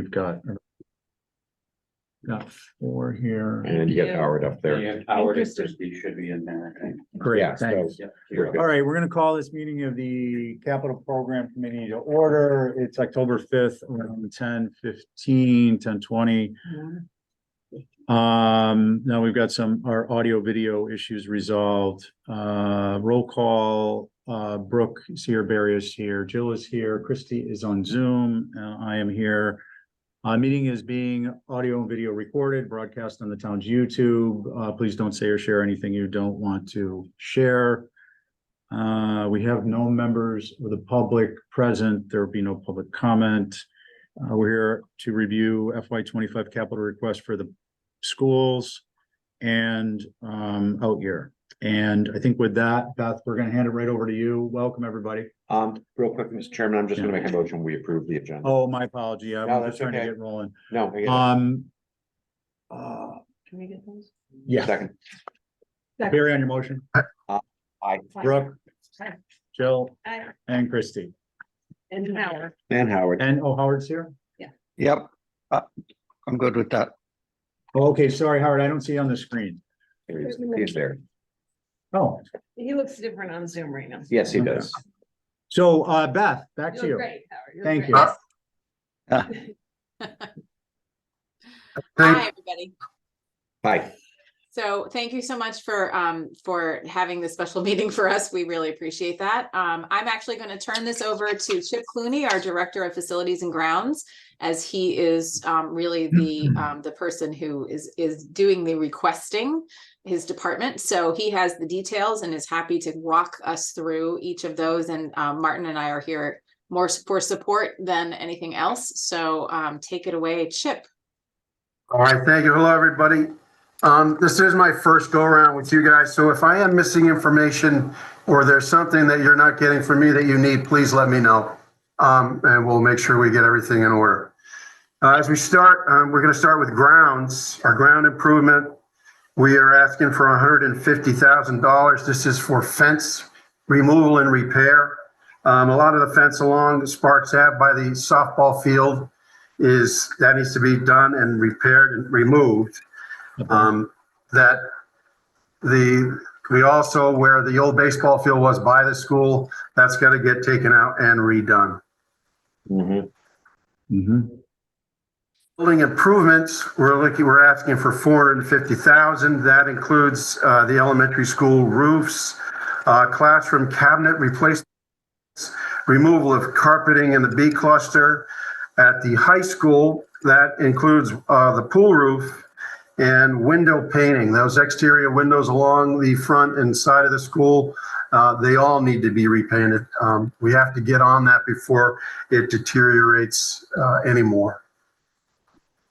we've got 4 here. And you get Howard up there. Yeah, Howard and Christie should be in there, I think. Great, Yeah, so thanks. we're good. All right, we're going to call this meeting of the Capital Program Committee to order. It's October 5th, around 10:15, 10:20. Now we've got our audio video issues resolved. Roll call. Brooke is here, Barry is here, Jill is here, Christy is on Zoom, I am here. Meeting is being audio and video recorded, broadcast on the town's YouTube. Please don't say or share anything you don't want to share. We have no members of the public present. There will be no public comment. We're here to review FY25 capital request for the schools and out year. And I think with that, Beth, we're going to hand it right over to you. Welcome, everybody. Real quick, Mr. Chairman, I'm just going to make a motion. We approve the agenda. Oh, my apology. I'm No, just that's trying to okay. get rolling. No, I get it. Can we get those? Yeah, Second. Barry on your motion. Aye. Brooke, Aye. Jill, Aye. and Christy. And Howard. And Howard. And Howard's here. Yep, I'm good with that. Oh, okay, sorry, Howard. I don't see you on the screen. He's there. Oh, He looks different on Zoom right now. Yes, he Okay. does. so Beth, back to You're you. great, Howard. You're Thank great. you. Hi, everybody. Hi. So thank you so much for having this special meeting for us. We really appreciate that. I'm actually going to turn this over to Chip Clooney, our Director of Facilities and Grounds, as he is really the person who is doing the requesting, his department. So he has the details and is happy to walk us through each of those. And Martin and I are here more for support than anything else. So take it away, Chip. All right, thank you. Hello, everybody. This is my first go around with you guys. So if I am missing information or there's something that you're not getting from me that you need, please let me know. And we'll make sure we get everything in order. As we start, we're going to start with grounds, our ground improvement. We are asking for $150,000. This is for fence removal and repair. A lot of the fence along Sparks Ave by the softball field that needs to be done and repaired and removed. We also, where the old baseball field was by the school, that's got to get taken out and redone. Building improvements, we're asking for $450,000. That includes the elementary school roofs, classroom cabinet replacements, removal of carpeting in the B cluster. At the high school, that includes the pool roof and window painting. Those exterior windows along the front and side of the school, they all need to be repainted. We have to get on that before it deteriorates anymore.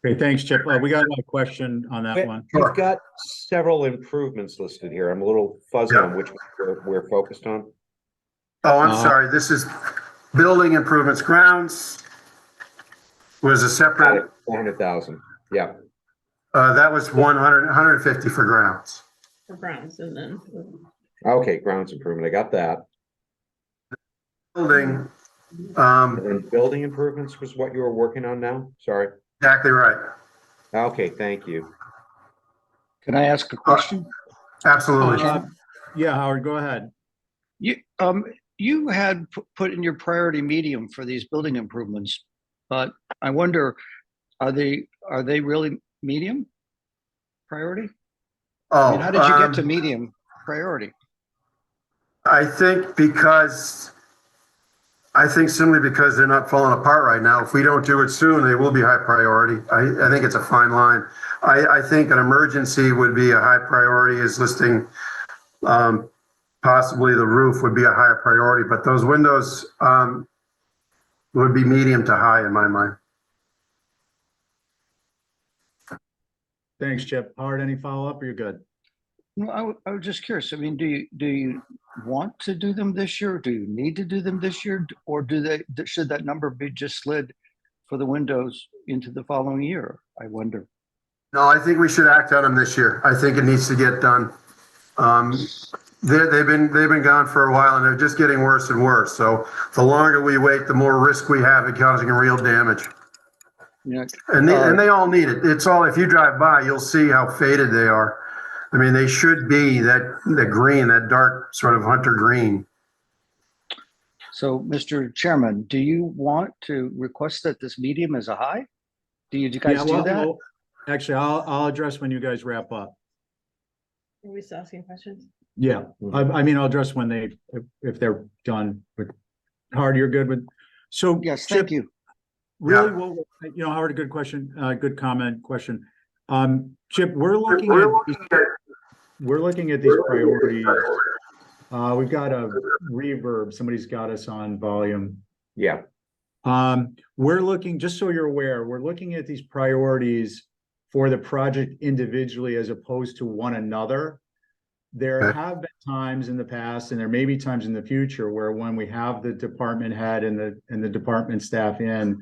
Okay, thanks, Chip. We got a question on that one. We've got several improvements listed here. I'm a little fuzzy on which we're focused on. Oh, I'm sorry. This is building improvements. Grounds was a separate. 400,000. Yeah. That was 150 for grounds. For Browns and then. Okay, grounds improvement. I got that. Building, And building improvements was what you were working on now? Sorry. exactly right. Okay, thank you. Can I ask a question? Absolutely. Yeah, Howard, go ahead. You had put in your priority medium for these building improvements, but I wonder, are they really medium priority? I mean, how did you get to medium priority? I think simply because they're not falling apart right now. If we don't do it soon, they will be high priority. I think it's a fine line. I think an emergency would be a high priority, is listing possibly the roof would be a higher priority, but those windows would be medium to high in my mind. Thanks, Chip. Howard, any follow-up or you're good? No, I was just curious. I mean, do you want to do them this year? Do you need to do them this year? Or should that number be just slid for the windows into the following year? I wonder. No, I think we should act on them this year. I think it needs to get done. They've been gone for a while and they're just getting worse and worse. So the longer we wait, the more risk we have of causing real damage. Yeah. And they all need it. It's all, if you drive by, you'll see how faded they are. I mean, they should be the green, that dark sort of hunter green. So, Mr. Chairman, do you want to request that this medium is a high? Do you guys Yeah, do well, that? well, actually, I'll address when you guys wrap up. Are we still asking questions? Yeah, I mean, I'll address when if they're done. But Howard, you're good with, so. Yes, Chip, thank you. really, well, Howard, a good question, good comment, question. Chip, we're looking at these priorities. We've got a reverb. Somebody's got us on volume. Yeah, We're looking, just so you're aware, we're looking at these priorities for the project individually as opposed to one another. There have been times in the past, and there may be times in the future, where when we have the department head and the department staff in,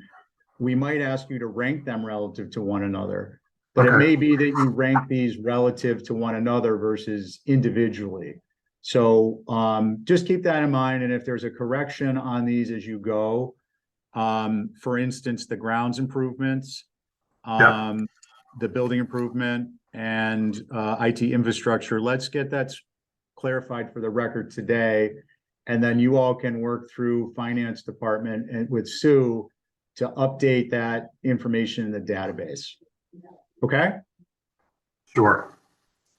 we might ask you to rank them relative to one another. But it may be that you rank these relative to one another versus individually. So just keep that in mind. And if there's a correction on these as you go, for instance, the grounds improvements, the building improvement, and IT infrastructure, let's get that clarified for the record today. And then you all can work through finance department and with Sue to update that information in the database. Okay? Sure.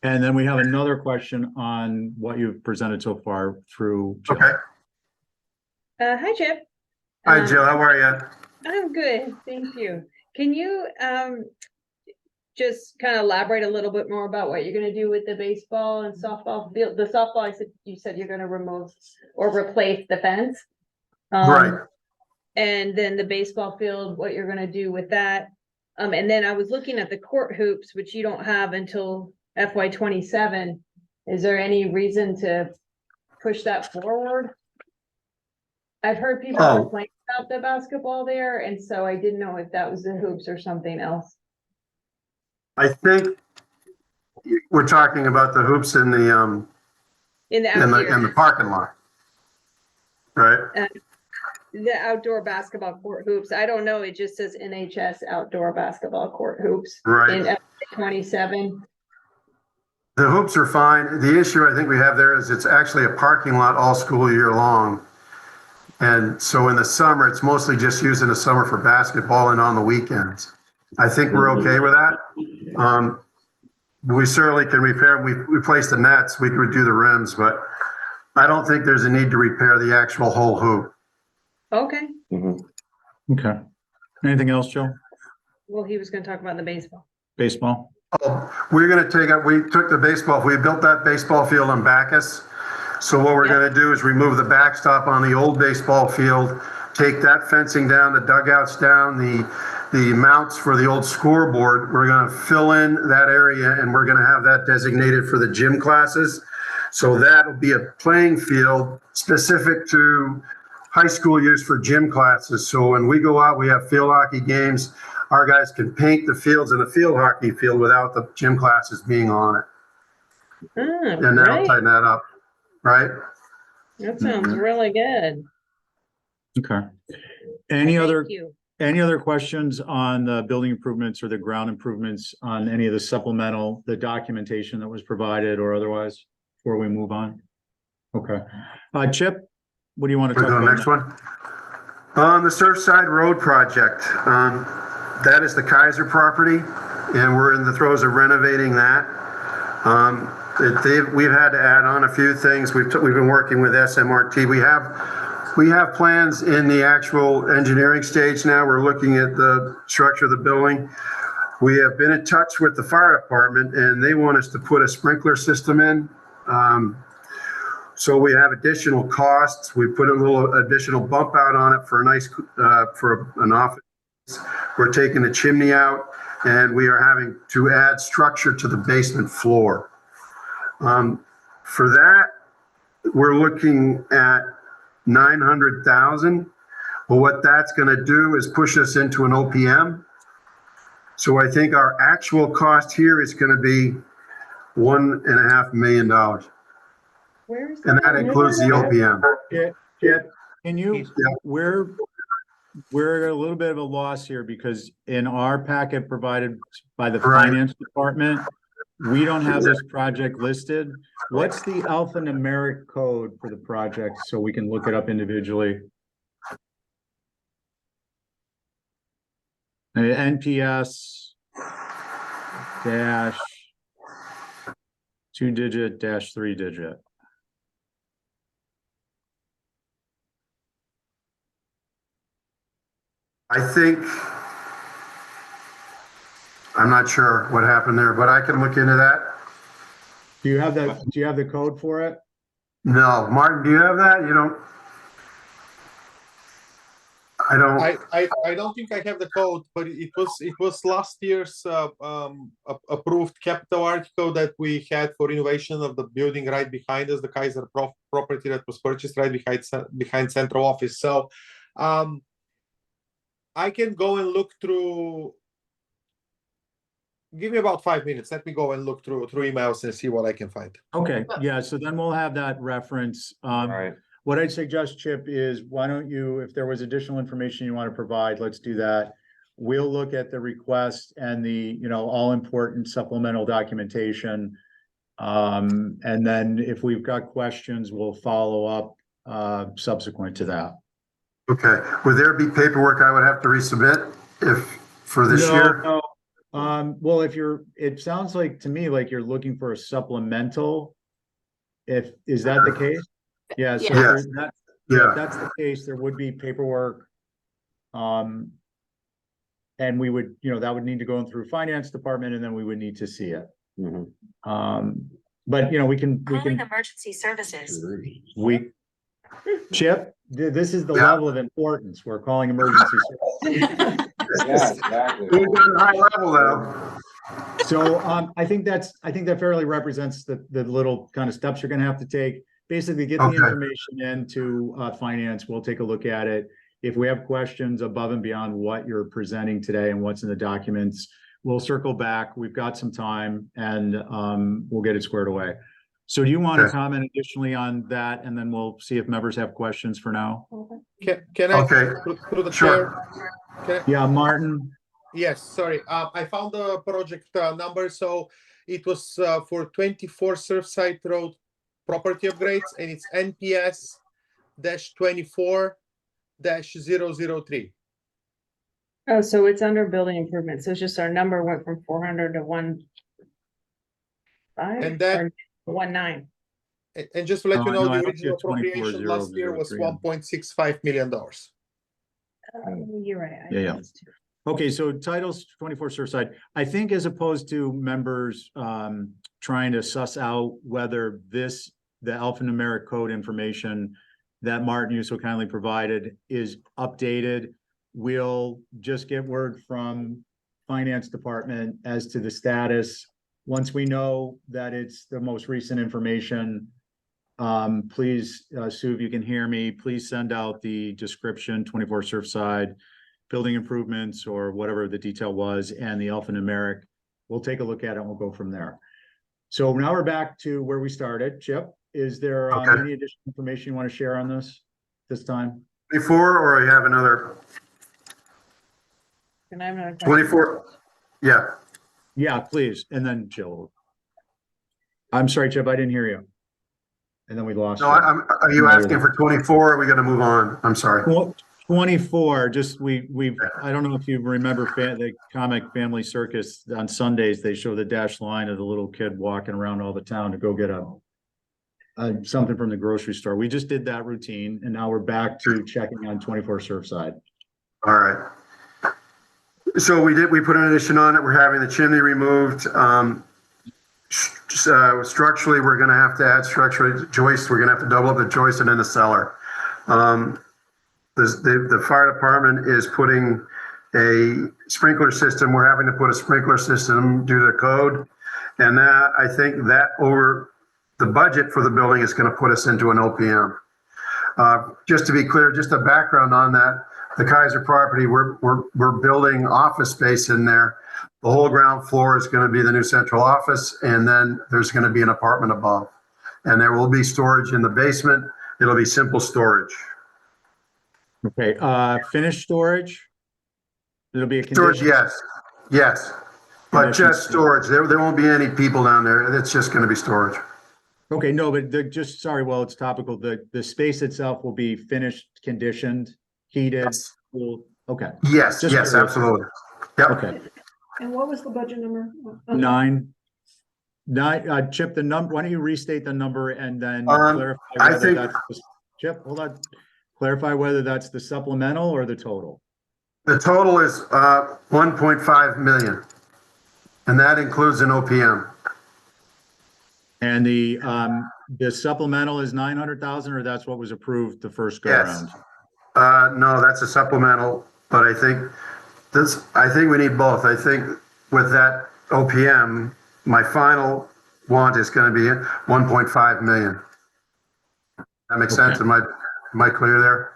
And then we have another question on what you've presented so far through Jill. Okay. Hi, Chip. Hi, Jill. How are you? I'm good, thank you. Can you just kind of elaborate a little bit more about what you're gonna do with the baseball and softball field? The softball, you said you're gonna remove or replace the fence. Right. And then the baseball field, what you're gonna do with that. And then I was looking at the court hoops, which you don't have until FY27. Is there any reason to push that forward? I've heard people complain about the basketball there, and so I didn't know if that was the hoops or something else. I think we're talking about the hoops in the In the in outdoor, the parking lot, right? the outdoor basketball court hoops. I don't know, it just says NHS outdoor basketball court hoops. Right. In FY27. The hoops are fine. The issue I think we have there is it's actually a parking lot all school year long. And so in the summer, it's mostly just used in the summer for basketball and on the weekends. I think we're okay with that. We certainly can repair, we replace the nets, we could do the rims, but I don't think there's a need to repair the actual whole hoop. Okay, Okay. Anything else, Joe? well, he was gonna talk about the baseball. Baseball? We're gonna we took the baseball, we built that baseball field on Bacchus. So what we're gonna do is remove the backstop on the old baseball field, take that fencing down, the dugouts down, the mounts for the old scoreboard. We're gonna fill in that area and we're gonna have that designated for the gym classes. So that'll be a playing field specific to high school use for gym classes. So when we go out, we have field hockey games. Our guys can paint the fields in a field hockey field without the gym classes being on it. And that'll Right, tighten that up, right? that sounds really good. Okay. Any other Thank you. Any other questions on the building improvements or the ground improvements on any of the supplemental, the documentation that was provided or otherwise before we move on? Okay. Chip, what do you want to We're talk doing about? next one. The Surfside Road project, that is the Kaiser property, and we're in the throes of renovating that. We've had to add on a few things. We've been working with SMRT. We have plans in the actual engineering stage now. We're looking at the structure of the building. We have been in touch with the fire department, and they want us to put a sprinkler system in. So we have additional costs. We put a little additional bump out on it for a nice, for an office. We're taking the chimney out, and we are having to add structure to the basement floor. For that, we're looking at $900,000. But what that's going to do is push us into an OPM. So I think our actual cost here is going to be $1.5 million. Where is And that includes the OPM. Chip, can you, Yeah. we're at a little bit of a loss here because in our packet provided by the Right. finance department, we don't have this project listed. What's the alphanumeric code for the project so we can look it up individually? NPS dash 2-digit dash 3-digit. I think, I'm not sure what happened there, but I can look into that. Do you have the code for it? No, Martin, do you have that? You don't? I don't. I don't think I have the code, but it was last year's approved capital article that we had for innovation of the building right behind us, the Kaiser property that was purchased right behind central office. So I can go and look through. Give me about 5 minutes. Let me go and look through emails and see what I can find. Okay, yeah, so then we'll have that reference. All right. What I'd suggest, Chip, is why don't you, if there was additional information you want to provide, let's do that. We'll look at the request and the, all important supplemental documentation. And then if we've got questions, we'll follow up subsequent to that. Okay. Would there be paperwork I would have to resubmit for this No, year? no. Well, it sounds like to me like you're looking for a supplemental. Is that the case? Yeah, so Yes. if that's the case, there would be paperwork. And we would, that would need to go through finance department and then we would need to see it. Mhm. But we can, emergency services. Chip, this is the Yeah. level of importance. We're calling emergency services. Yeah, exactly. We've got a high level though. So I think that fairly represents the little kind of steps you're gonna have to take. Basically, get the Okay. information into finance. We'll take a look at it. If we have questions above and beyond what you're presenting today and what's in the documents, we'll circle back. We've got some time and we'll get it squared away. So do you want to Okay. comment additionally on that? And then we'll see if members have questions for now. Can I Okay. through the Sure. chair? Can I- Yeah, Martin. Yes, sorry. I found the project number. So it was for 24 Surfside Road property upgrades, and it's NPS-24-003. Oh, so it's under building improvements. So it's just our number went from 400 to 1.5 And that- or 1.9. And just to let you Oh, know, no, I the don't see original a 24 appropriation last year was 003. $1.65 million. You're right. Yeah. Okay, so titles 24 Surfside, I think as opposed to members trying to suss out whether the alphanumeric code information that Martin you so kindly provided is updated, we'll just get word from finance department as to the status. Once we know that it's the most recent information, please, Sue, if you can hear me, please send out the description, 24 Surfside, building improvements or whatever the detail was, and the alphanumeric. We'll take a look at it and we'll go from there. So now we're back to where we started. Chip, is there Okay. any additional information you want to share on this time? 24, or you have another Can I have another question? 24? Yeah. Yeah, please. And then Jill. I'm sorry, Chip, I didn't hear you. And then we lost. No, you. are you asking for 24? Or are we going to move on? I'm sorry. Well, 24, just I don't know if you remember the comic Family Circus on Sundays, they show the dashed line of the little kid walking around all the town to go get something from the grocery store. We just did that routine and now we're back to checking on 24 Surfside. All right. So we put an addition on it. We're having the chimney removed. Structurally, we're going to have to add structural joists. We're going to have to double up the joist and in the cellar. The fire department is putting a sprinkler system. We're having to put a sprinkler system due to code. And that, I think that over the budget for the building is going to put us into an OPM. Just to be clear, just a background on that, the Kaiser property, we're building office space in there. The whole ground floor is going to be the new central office, and then there's going to be an apartment above. And there will be storage in the basement. It'll be simple storage. Okay, finished storage? It'll be a Storage, condition. yes, but Condition. just storage. There won't be any people down there. It's just gonna be storage. Okay, no, but just, sorry, well, it's topical. The space itself will be finished, conditioned, heated, Yes. cooled. Okay, Yes, Just yes, curious. absolutely. Yep. okay. And what was the budget number? Nine, Chip, the number, why don't you restate the number and then clarify I whether think- that's, Chip, hold on. Clarify whether that's the supplemental or the total. The total is 1.5 million. And that includes an OPM. And the supplemental is 900,000, or that's what was approved the first go Yes. around? No, that's a supplemental, but I think we need both. I think with that OPM, my final want is gonna be 1.5 million. That makes sense? Okay. Am I clear there?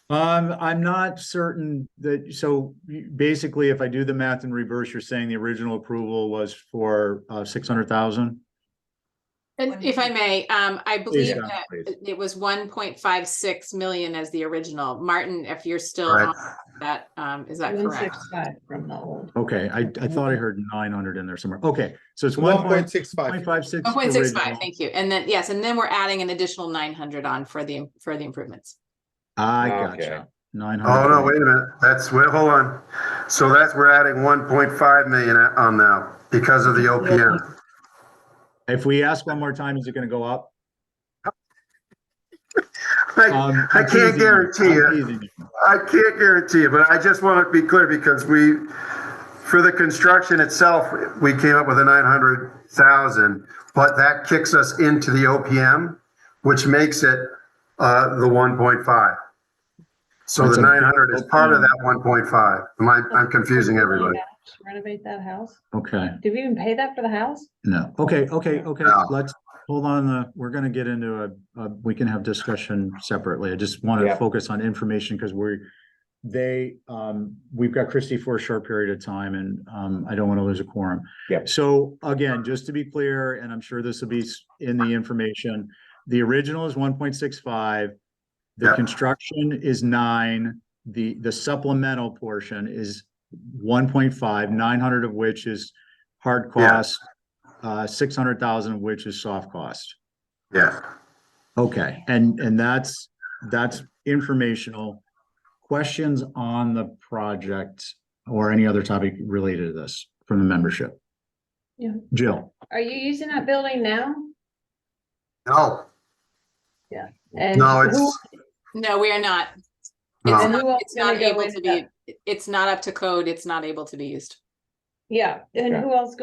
I'm not certain that, so basically, if I do the math in reverse, you're saying the original approval was for 600,000? And if I may, I believe Don, that please. it was 1.56 million as the original. Martin, if you're still Right. on that, is that correct? 165 from the old. Okay, I thought I heard 900 in there somewhere. Okay, so it's 1.65. 1.56. 1.65, thank you. And then, yes, and then we're adding an additional 900 on for the improvements. I Okay. gotcha. 900. Oh, no, wait a minute. Wait, hold on. So we're adding 1.5 million on now because of the OPM. If we ask one more time, is it gonna go up? I I'm can't teasing you. guarantee I'm it. teasing you. I can't guarantee it, but I just want to be clear because for the construction itself, we came up with a 900,000, but that kicks us into the OPM, which makes it the 1.5. So That's the a big 900 is part of OPM. that 1.5. I'm confusing everybody. Renovate that house? Okay, Did we even pay that for the house? no, okay, No. let's hold on, we're gonna get into we can have discussion separately. I just want to Yeah. focus on information because we've got Christie for a short period of time and I don't want to lose a quorum. Yeah. So again, just to be clear, and I'm sure this will be in the information, the original is 1.65. The Yeah. construction is 9, the supplemental portion is 1.5, 900 of which is hard Yeah. cost, 600,000 of which is soft cost. Yeah. Okay, and that's informational. Questions on the project or any other topic related to this from the membership? Yeah. Jill? Are you using that building now? No, And no, who, No, we are not. No. and who else It's gonna not go able into to be, that? it's not up to code. It's not able to be used. Yeah, and Okay. who else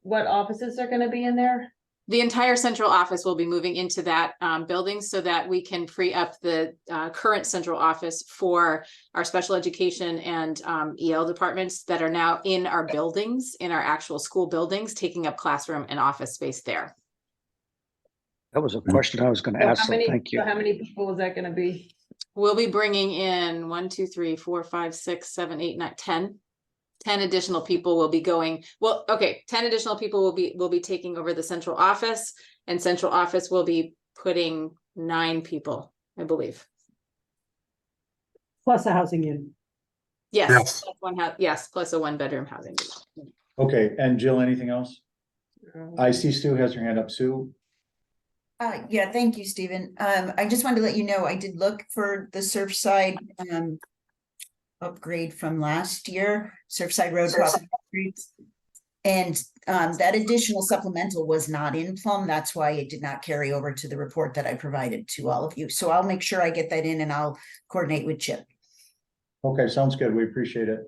what offices are gonna be in there? The entire central office will be moving into that building so that we can free up the current central office for our special education and EL departments that are now in our buildings, in our actual school buildings, taking up classroom and office space there. That was a question I was going to So ask, how so many, thank you. so how many people is that gonna be? We'll be bringing in 1, 2, 3, 4, 5, 6, 7, 8, 9, 10. 10 additional people will be going, well, okay, 10 additional people will be taking over the central office, and central office will be putting 9 people, I believe. Plus a housing unit. Yes, Yes. plus one house, yes, plus a 1-bedroom housing. Okay, and Jill, anything else? I see Sue has her hand up. Sue? Yeah, thank you, Stephen. I just wanted to let you know, I did look for the Surfside upgrade from last year, Surfside Road property upgrades. And that additional supplemental was not in Plum. That's why it did not carry over to the report that I provided to all of you. So I'll make sure I get that in and I'll coordinate with Chip. Okay, sounds good. We appreciate it.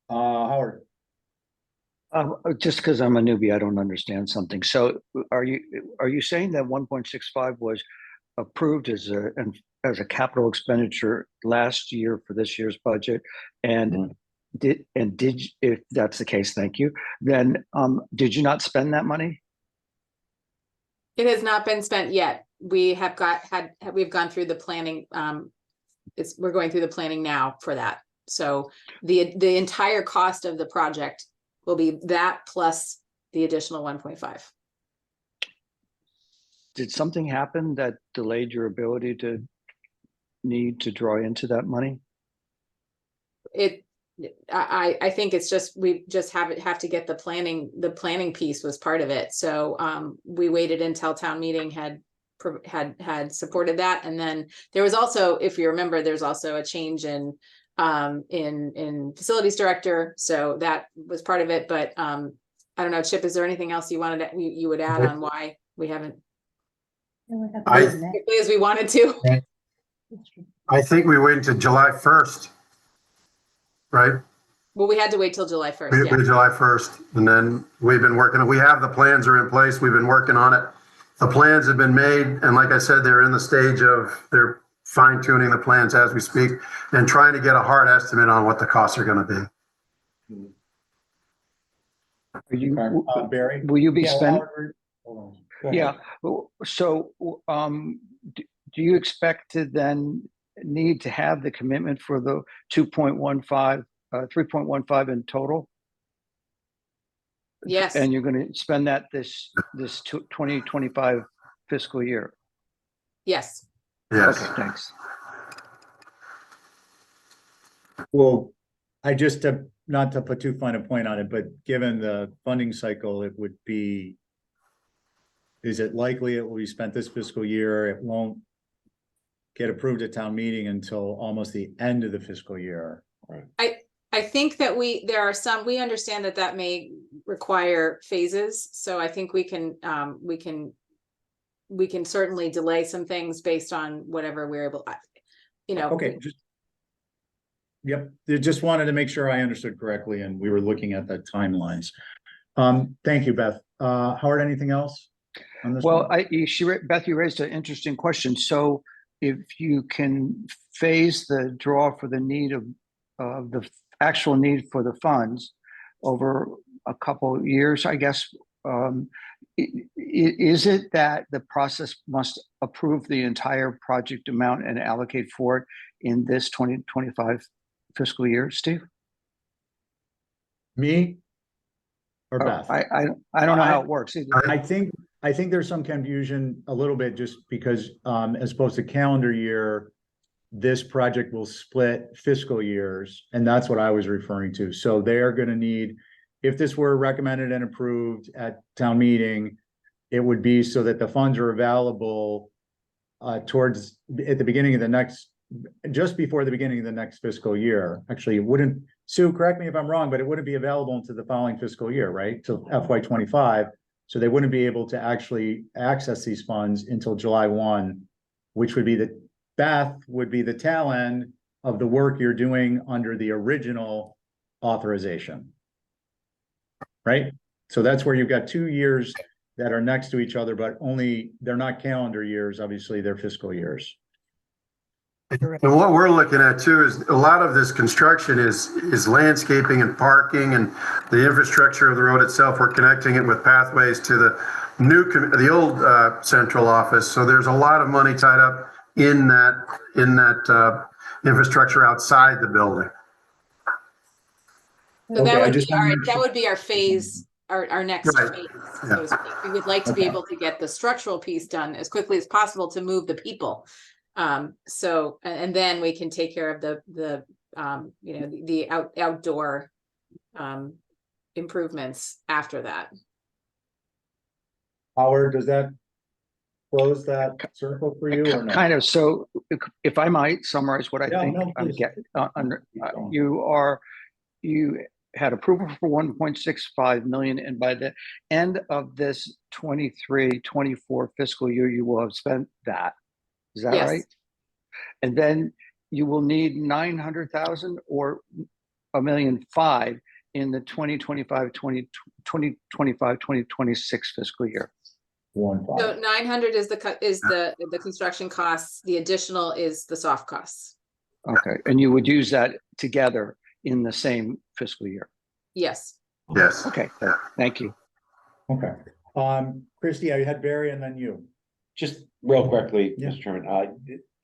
Howard? Just because I'm a newbie, I don't understand something. So are you saying that 1.65 was approved as a capital expenditure last year for this year's budget? And if that's the case, thank you. Then did you not spend that money? It has not been spent yet. We have we've gone through the planning. We're going through the planning now for that. So the entire cost of the project will be that plus the additional 1.5. Did something happen that delayed your ability to need to draw into that money? I think it's just, we just have to get the planning piece was part of it. So, we waited until town meeting had supported that. And then there was also, if you remember, there's also a change in facilities director. So that was part of it. But, I don't know, Chip, is there anything else you would add on why we haven't as quickly as we wanted to? I think we wait until July 1st, right? Well, we had to wait till July 1st. We Yeah. July 1st, and then we've been working, we have the plans are in place, we've been working on it. The plans have been made, and like I said, they're in the stage of, they're fine tuning the plans as we speak and trying to get a hard estimate on what the costs are gonna be. Are you, Barry? will you be Yeah, spending? Howard, hold on. Go ahead. Yeah, so, do you expect to then need to have the commitment for the 2.15, 3.15 in total? Yes. And you're gonna spend that this 2025 fiscal year? Yes. Yes. Okay, thanks. Well, I just, not to put too fine a point on it, but given the funding cycle, it would be, is it likely it will be spent this fiscal year? It won't get approved at town meeting until almost the end of the fiscal year. I think that we understand that may require phases. So I think we can certainly delay some things based on whatever we're able, Okay, yep, I just wanted to make sure I understood correctly and we were looking at the timelines. Thank you, Beth. Howard, anything else on this Well, one? Beth, you raised an interesting question. So if you can phase the draw for the need of the actual need for the funds over a couple of years, I guess, is it that the process must approve the entire project amount and allocate for it in this 2025 fiscal year, Steve? Me or Beth? I don't know how it works. I think there's some confusion a little bit just because as opposed to calendar year, this project will split fiscal years, and that's what I was referring to. So they are gonna need, if this were recommended and approved at town meeting, it would be so that the funds are available towards, at the beginning of the next, just before the beginning of the next fiscal year. Actually, it wouldn't, Sue, correct me if I'm wrong, but it wouldn't be available into the following fiscal year, right? Till FY25. So they wouldn't be able to actually access these funds until July 1, which would be the tail end of the work you're doing under the original authorization. Right? So that's where you've got 2 years that are next to each other, but they're not calendar years, obviously they're fiscal years. And what we're looking at too is a lot of this construction is landscaping and parking and the infrastructure of the road itself. We're connecting it with pathways to the old central office. So there's a lot of money tied up in that infrastructure outside the building. So Okay, that would be our phase, our next Right. phase, Yeah. so to speak. We would like to be Okay. able to get the structural piece done as quickly as possible to move the people. So, and then we can take care of the outdoor improvements after that. Howard, does that close that circle for you or no? Kind of. So if I might summarize what I Yeah, think no, I'm please. getting you had approval for 1.65 million, and by the end of this 23-24 fiscal year, you will have spent that. Is that Yes. right? And then you will need 900,000 or 1,000,005 in the 2025-2026 fiscal year. 1.5. So 900 is the construction costs. The additional is the soft costs. Okay, and you would use that together in the same fiscal year. Yes. Yes. Okay, thank you. Okay. Christie, I had Barry and then you. Just real quickly, Yeah. Mr. Chairman,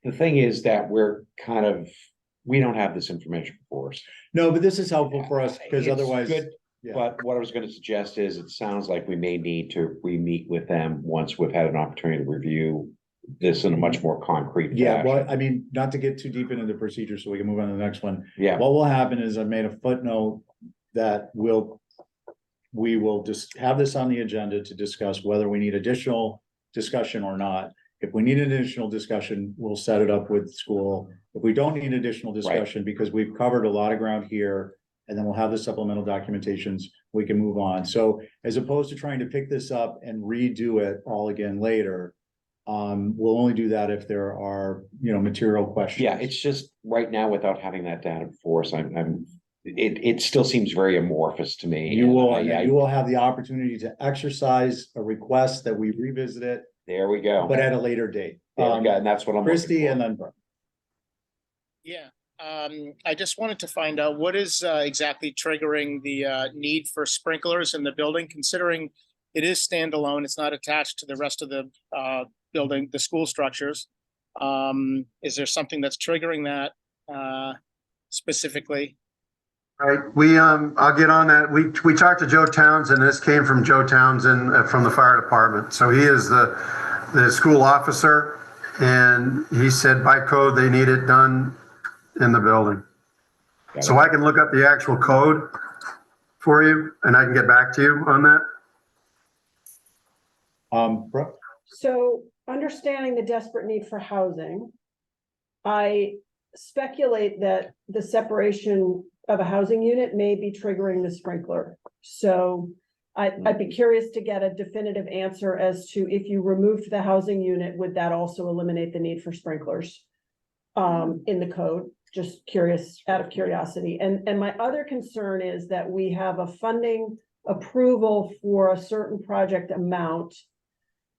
the thing is that we don't have this information before us. No, but this is helpful for us because It's otherwise. good, Yeah. But what I was gonna suggest is, it sounds like we may need to re-meet with them once we've had an opportunity to review this in a much more concrete Yeah, well, fashion. I mean, not to get too deep into the procedure, so we can move on to the next one. Yeah, What will happen is I made a footnote that we will just have this on the agenda to discuss whether we need additional discussion or not. If we need additional discussion, we'll set it up with school. If we don't need additional discussion, because we've covered a lot of ground here, and then we'll have the supplemental documentations, we can move on. So as opposed to trying to pick this up and redo it all again later, we'll only do that if there are, material questions. yeah, it's just right now without having that data before us, it still seems very amorphous to me. You will, and you will have the opportunity to exercise a request that we revisit it, There we go. but at a later date. There we go, and that's what I'm looking Christie for. and then Brooke. Yeah, I just wanted to find out what is exactly triggering the need for sprinklers in the building, considering it is standalone, it's not attached to the rest of the building, the school structures. Is there something that's triggering that specifically? Right, I'll get on that. We talked to Joe Townsend. This came from Joe Townsend from the fire department. So he is the school officer, and he said by code they need it done in the building. So I can look up the actual code for you, and I can get back to you on that. Brooke? So understanding the desperate need for housing, I speculate that the separation of a housing unit may be triggering the sprinkler. So I'd be curious to get a definitive answer as to if you removed the housing unit, would that also eliminate the need for sprinklers in the code? Just curious, out of curiosity. And my other concern is that we have a funding approval for a certain project amount,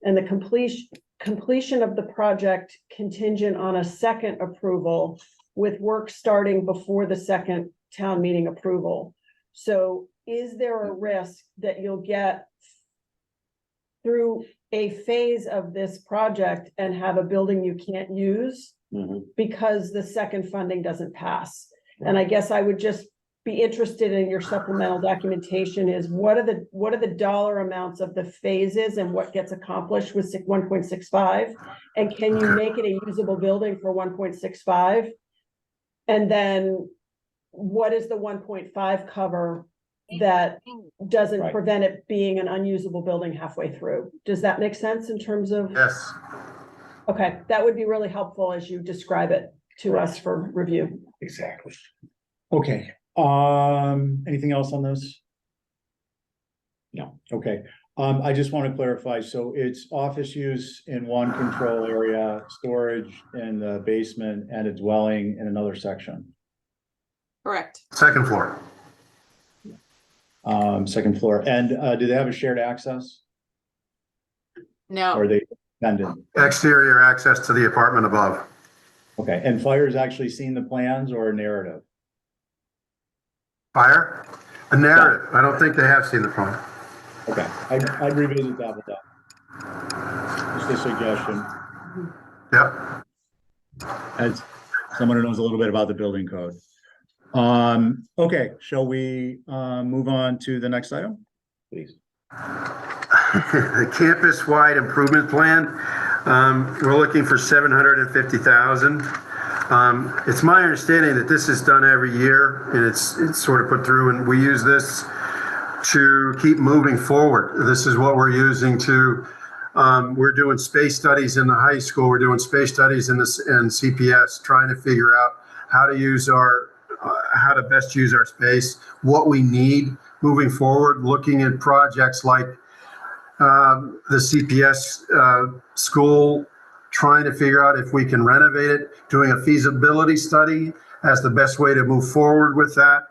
and the completion of the project contingent on a second approval, with work starting before the second town meeting approval. So is there a risk that you'll get through a phase of this project and have a building you can't use because the second funding doesn't pass? And I guess I would just be interested in your supplemental documentation is what are the dollar amounts of the phases and what gets accomplished with 1.65? And can you make it a usable building for 1.65? And then what is the 1.5 cover that doesn't Right. prevent it being an unusable building halfway through? Does that make sense in terms of? Yes. Okay, that would be really helpful as you describe it to us for review. Exactly. Okay, anything else on those? No, okay. I just want to clarify, so it's office use in one control area, storage in the basement, and a dwelling in another section. Correct. Second floor. Second floor, and do they have a shared access? Or No, are they dependent? Exterior access to the apartment above. Okay, and fire's actually seen the plans or a narrative? Fire? A narrative. I don't think they have seen the plan. Okay, I'd revisit that with them. Just a suggestion, Yep. as someone who knows a little bit about the building code. Okay, shall we, move on to the next item? Please. The campus-wide improvement plan, we're looking for 750,000. It's my understanding that this is done every year, and it's sort of put through, and we use this to keep moving forward. This is what we're using to, we're doing space studies in the high school, we're doing space studies in CPS, trying to figure out how to use how to best use our space, what we need moving forward, looking at projects like the CPS school, trying to figure out if we can renovate it, doing a feasibility study as the best way to move forward with that.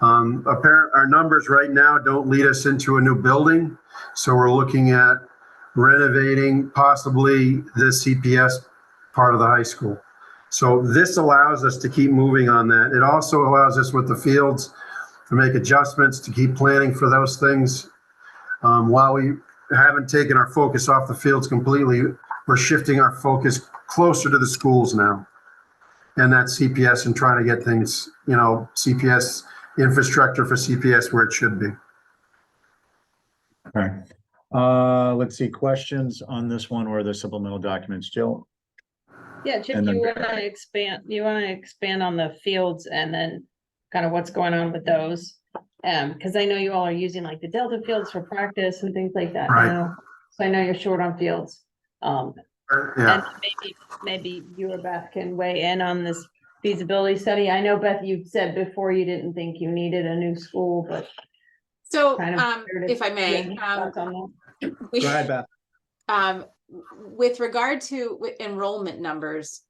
Our numbers right now don't lead us into a new building, so we're looking at renovating possibly the CPS part of the high school. So this allows us to keep moving on that. It also allows us with the fields to make adjustments, to keep planning for those things. While we haven't taken our focus off the fields completely, we're shifting our focus closer to the schools now. And that's CPS and trying to get things, CPS infrastructure for CPS where it should be. Okay. Let's see, questions on this one or the supplemental documents, Jill? Yeah, Chip, And do then- you wanna expand on the fields and then kind of what's going on with those? Because I know you all are using like the Delta fields for practice and things like that Right. now. So I know you're short on fields. And Yeah, maybe you or Beth can weigh in on this feasibility study. I know, Beth, you said before you didn't think you needed a new school, but So, kind of. if I may, Thoughts on that? we, Go ahead, Beth. with regard to enrollment numbers,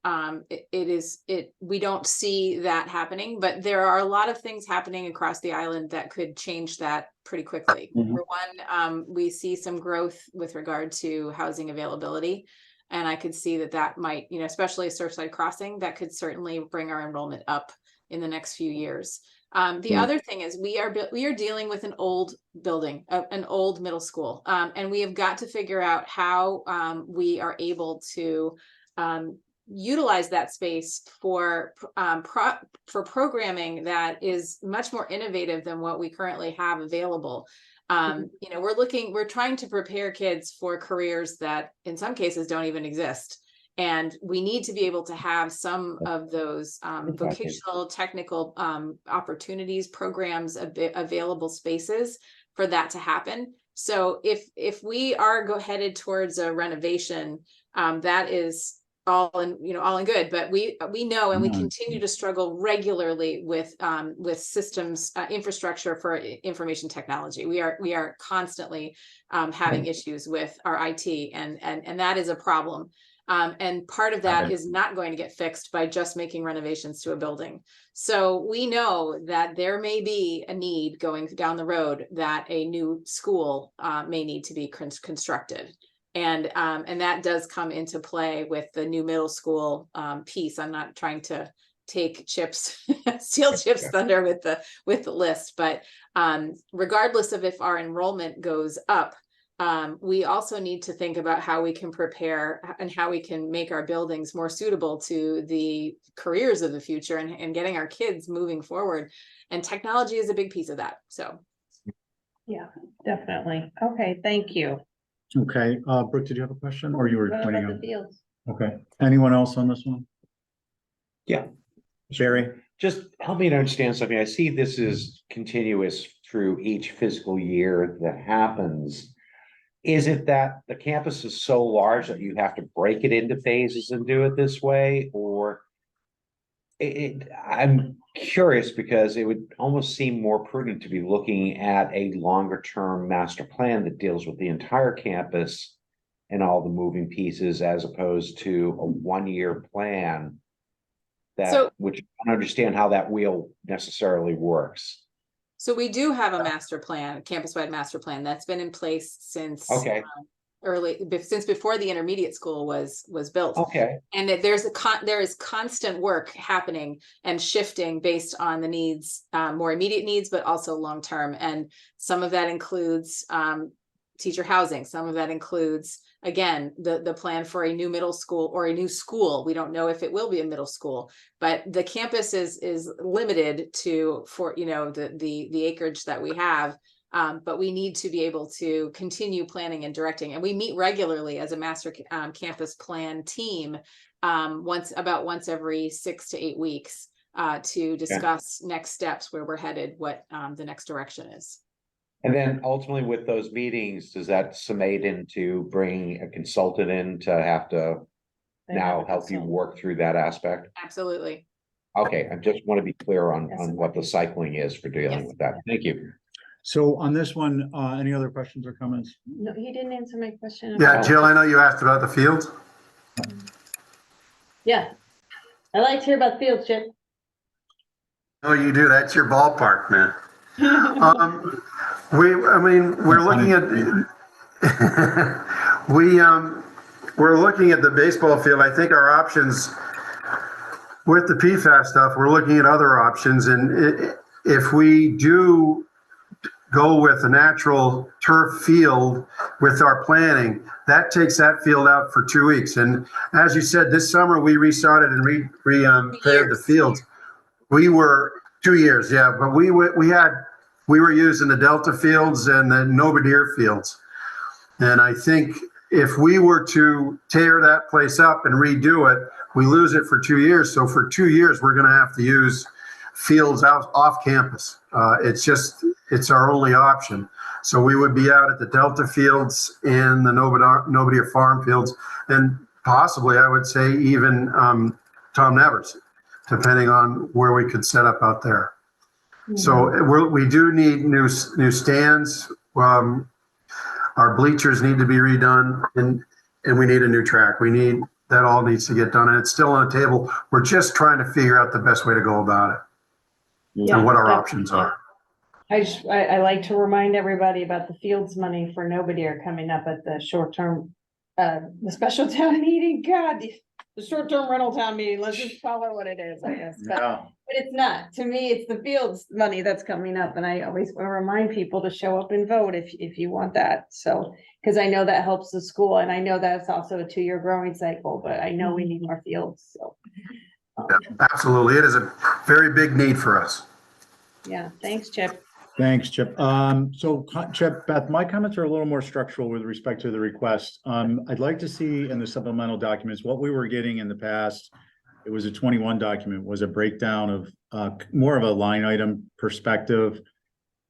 we don't see that happening, but there are a lot of things happening across the island that could change that pretty quickly. Mhm. For one, we see some growth with regard to housing availability. And I could see that might, especially Surfside Crossing, that could certainly bring our enrollment up in the next few years. The other thing is we are dealing with an old building, an old middle school, and we have got to figure out how we are able to utilize that space for programming that is much more innovative than what we currently have available. We're trying to prepare kids for careers that in some cases don't even exist. And we need to be able to have some of those vocational, technical opportunities, programs, available spaces for that to happen. So if we are headed towards a renovation, that is all in good. But we know, and we continue to struggle regularly with systems infrastructure for information technology. We are constantly having issues with our IT, and that is a problem. And part of that is not going to get fixed by just making renovations to a building. So we know that there may be a need going down the road that a new school may need to be constructed. And that does come into play with the new middle school piece. I'm not trying to take steal Chip's thunder with the list, but regardless of if our enrollment goes up, we also need to think about how we can prepare and how we can make our buildings more suitable to the careers of the future and getting our kids moving forward. And technology is a big piece of that. So. Yeah, definitely. Okay, thank you. Okay, Brooke, did you have a question or you were What pointing about out? the fields? Okay, anyone else on this one? Yeah. Jerry? Just help me to understand something. I see this is continuous through each fiscal year that happens. Is it that the campus is so large that you have to break it into phases and do it this way? Or I'm curious because it would almost seem more prudent to be looking at a longer term master plan that deals with the entire campus and all the moving pieces as opposed to a 1-year plan which I don't understand how that wheel necessarily works. So we do have a master plan, a campus-wide master plan that's been in place since since before the intermediate school was built. Okay. And that there is constant work happening and shifting based on the needs, more immediate needs, but also long-term. And some of that includes teacher housing. Some of that includes, again, the plan for a new middle school or a new school. We don't know if it will be a middle school, but the campus is limited for the acreage that we have. But we need to be able to continue planning and directing. And we meet regularly as a master campus plan team once every 6 to 8 weeks to discuss next steps, where we're headed, what the next direction is. And then ultimately with those meetings, does that summate into bringing a consultant in to have to now help you work through that aspect? Absolutely. Okay, I just want to be clear on what the cycling is for dealing with that. Thank you. So on this one, any other questions or comments? No, he didn't answer my question. yeah, Jill, I know you asked about the fields. Yeah. I like to hear about the field, Chip. Oh, you do, that's your ballpark, man. We're looking at, we're looking at the baseball field. I think our options with the PFAS stuff, we're looking at other options. And if we do go with a natural turf field with our planning, that takes that field out for 2 weeks. And as you said, this summer we restarted and repaired the fields. We were 2 years, yeah, but we were using the Delta fields and the Novadear fields. And I think if we were to tear that place up and redo it, we lose it for 2 years. So for 2 years, we're going to have to use fields out off campus. It's our only option. So we would be out at the Delta fields and the Nobody Farm fields, and possibly, I would say, even Tom Nevers, depending on where we could set up out there. So we do need new stands. Our bleachers need to be redone, and we need a new track. That all needs to get done, and it's still on the table. We're just trying to figure out the best way to go about it and what our options are. I like to remind everybody about the fields money for nobody are coming up at the short-term, the special town meeting, God, the short-term rental town meeting, let's just call it what it is, I guess. But it's not, to me, it's the fields money that's coming up, and I always want to remind people to show up and vote if you want that, so. Because I know that helps the school, and I know that's also a 2-year growing cycle, but I know we need more fields, so. Absolutely, it is a very big need for us. Yeah, thanks, Chip. Thanks, Chip. So Chip, Beth, my comments are a little more structural with respect to the request. I'd like to see in the supplemental documents, what we were getting in the past, it was a 21 document, was a breakdown of more of a line item perspective.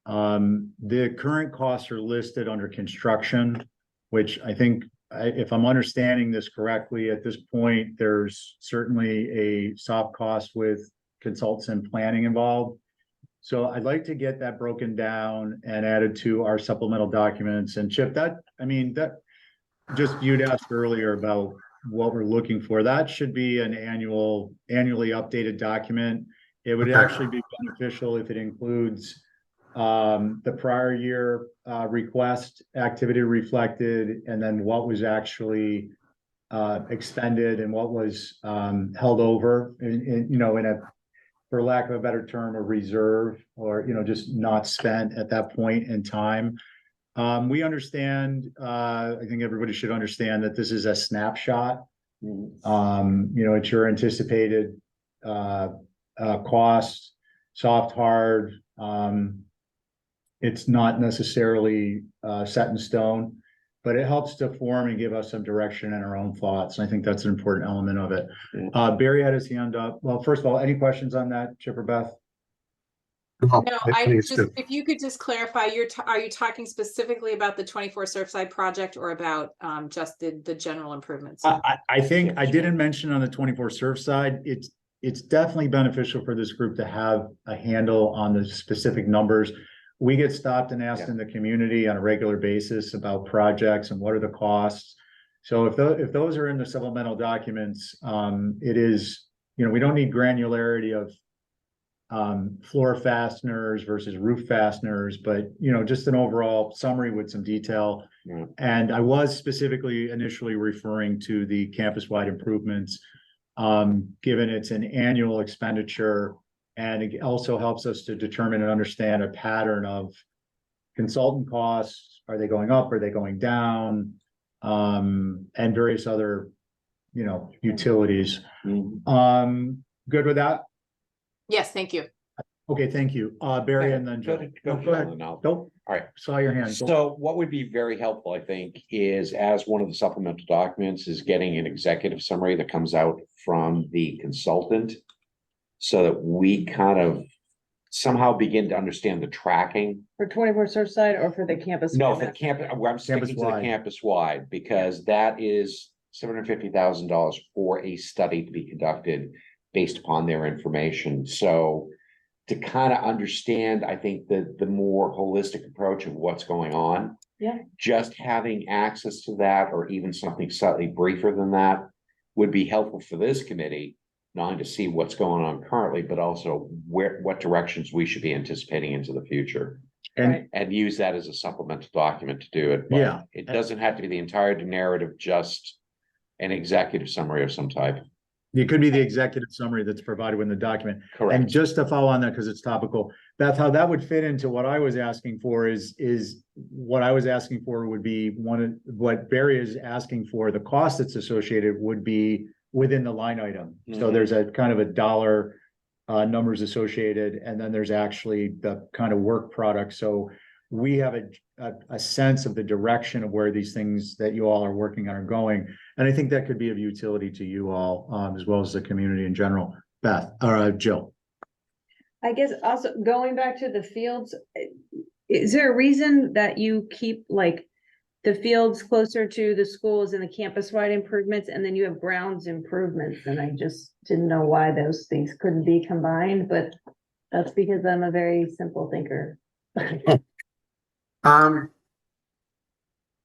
The current costs are listed under construction, which I think, if I'm understanding this correctly, at this point, there's certainly a soft cost with consultants and planning involved. So I'd like to get that broken down and added to our supplemental documents. And Chip, that just you'd asked earlier about what we're looking for. That should be an annually updated document. It would actually be beneficial if it includes the prior year request activity reflected, and then what was actually expended and what was held over in a, for lack of a better term, a reserve, or just not spent at that point in time. We understand, I think everybody should understand that this is a snapshot. It's your anticipated cost, soft, hard. It's not necessarily set in stone, but it helps to form and give us some direction in our own thoughts. And I think that's an important element of it. Barry had his hand up. Well, first of all, any questions on that, Chip or Beth? No, if you could just clarify, are you talking specifically about the 24 Surfside project or about just the general improvements? I think I didn't mention on the 24 Surfside, it's definitely beneficial for this group to have a handle on the specific numbers. We get stopped and asked in the community on a regular basis about projects and what are the costs. So if those are in the supplemental documents, it is, we don't need granularity of floor fasteners versus roof fasteners, but just an overall summary with some detail. And I was specifically initially referring to the campus-wide improvements, given it's an annual expenditure. And it also helps us to determine and understand a pattern of consultant costs. Are they going up? Are they going down? And various other, utilities. Good with that? Yes, thank you. Okay, thank you. Barry and then Joe. Go ahead. Nope. All right. Saw your hand. So what would be very helpful, I think, is as one of the supplemental documents is getting an executive summary that comes out from the consultant, so that we kind of somehow begin to understand the tracking. For 24 Surfside or for the campus? No, for the campus, I'm sticking to the campus wide, because that is $750,000 for a study to be conducted based upon their information. So to kind of understand, I think the more holistic approach of what's going on. Just having access to that, or even something slightly briefer than that, would be helpful for this committee, not only to see what's going on currently, but also what directions we should be anticipating into the future. And use that as a supplemental document to do it. But it doesn't have to be the entire narrative, just an executive summary of some type. It could be the executive summary that's provided in the document. Correct. And just to follow on that, because it's topical, Beth, how that would fit into what I was asking for is what I was asking for would be what Barry is asking for. The cost that's associated would be within the line item. So there's a kind of a dollar numbers associated, and then there's actually the kind of work product. So we have a sense of the direction of where these things that you all are working on are going. And I think that could be of utility to you all, as well as the community in general. Beth, or Jill. I guess also going back to the fields, is there a reason that you keep like the fields closer to the schools and the campus-wide improvements, and then you have grounds improvements? And I just didn't know why those things couldn't be combined, but that's because I'm a very simple thinker.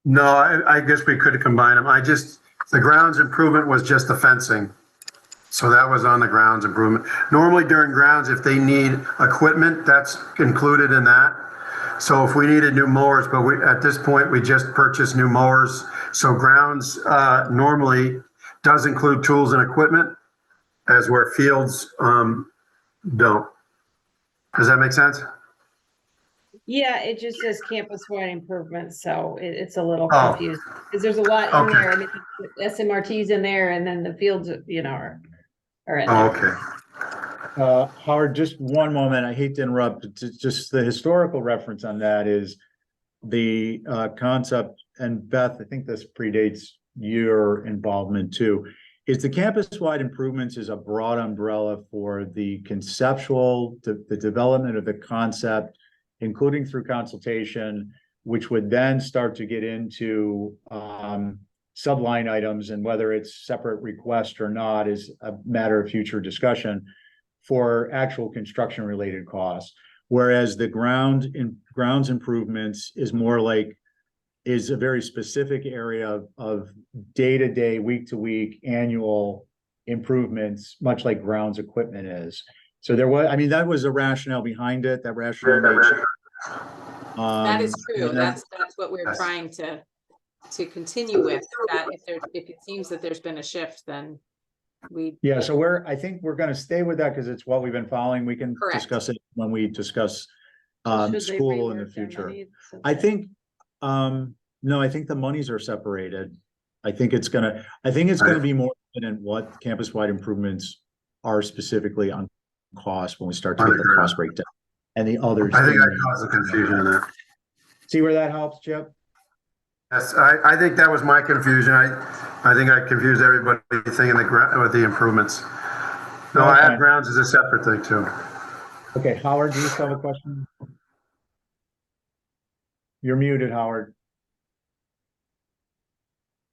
No, I guess we could combine them. The grounds improvement was just the fencing. So that was on the grounds improvement. Normally during grounds, if they need equipment, that's included in that. So if we needed new mowers, but at this point, we just purchased new mowers. So grounds normally does include tools and equipment, as where fields don't. Does that make sense? Yeah, it just says campus-wide improvements, so it's a little Oh. confusing, because there's a lot in Okay. there. I mean, SMRT's in there, and then the fields, are in Oh, there. okay. Howard, just one moment. I hate to interrupt, but just the historical reference on that is the concept, and Beth, I think this predates your involvement too, is the campus-wide improvements is a broad umbrella for the conceptual, the development of the concept, including through consultation, which would then start to get into subline items, and whether it's separate request or not is a matter of future discussion for actual construction related costs. Whereas the grounds improvements is more like, is a very specific area of day-to-day, week-to-week, annual improvements, much like grounds equipment is. So there was, I mean, that was a rationale behind it. That rationale made sense. That is true. and then- That's what we're trying to continue with, that if it seems that there's been a shift, then Yeah, so I think we're gonna stay with that because it's what we've been following. We can Correct. discuss it when we discuss So should they school in the rework their future. money? I think, no, I think the monies are separated. I think it's gonna be more evident what campus-wide improvements are specifically on cost when we start to get the cost breakdown and the others. I think I caused the confusion in that. See where that helps, Chip? Yes, I think that was my confusion. I think I confused everybody thinking with the improvements. No, No, I fine. have grounds as a separate thing too. Okay, Howard, do you still have a question? You're muted, Howard.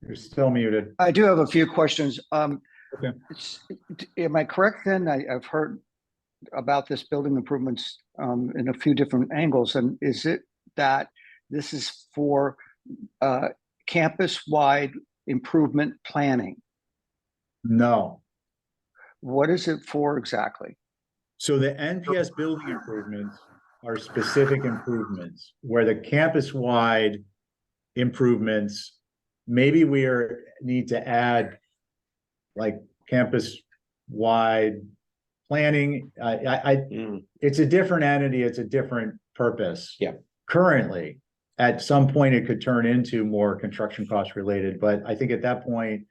You're still muted. I do have a few questions. Okay. Am I correct then? I've heard about this building improvements in a few different angles. And is it that this is for campus-wide improvement planning? No. What is it for exactly? So the NPS building improvements are specific improvements, where the campus-wide improvements, maybe we need to add like campus-wide planning. It's a different entity, it's a different purpose. Yeah. Currently, at some point, it could turn into more construction cost related, but I think at that point,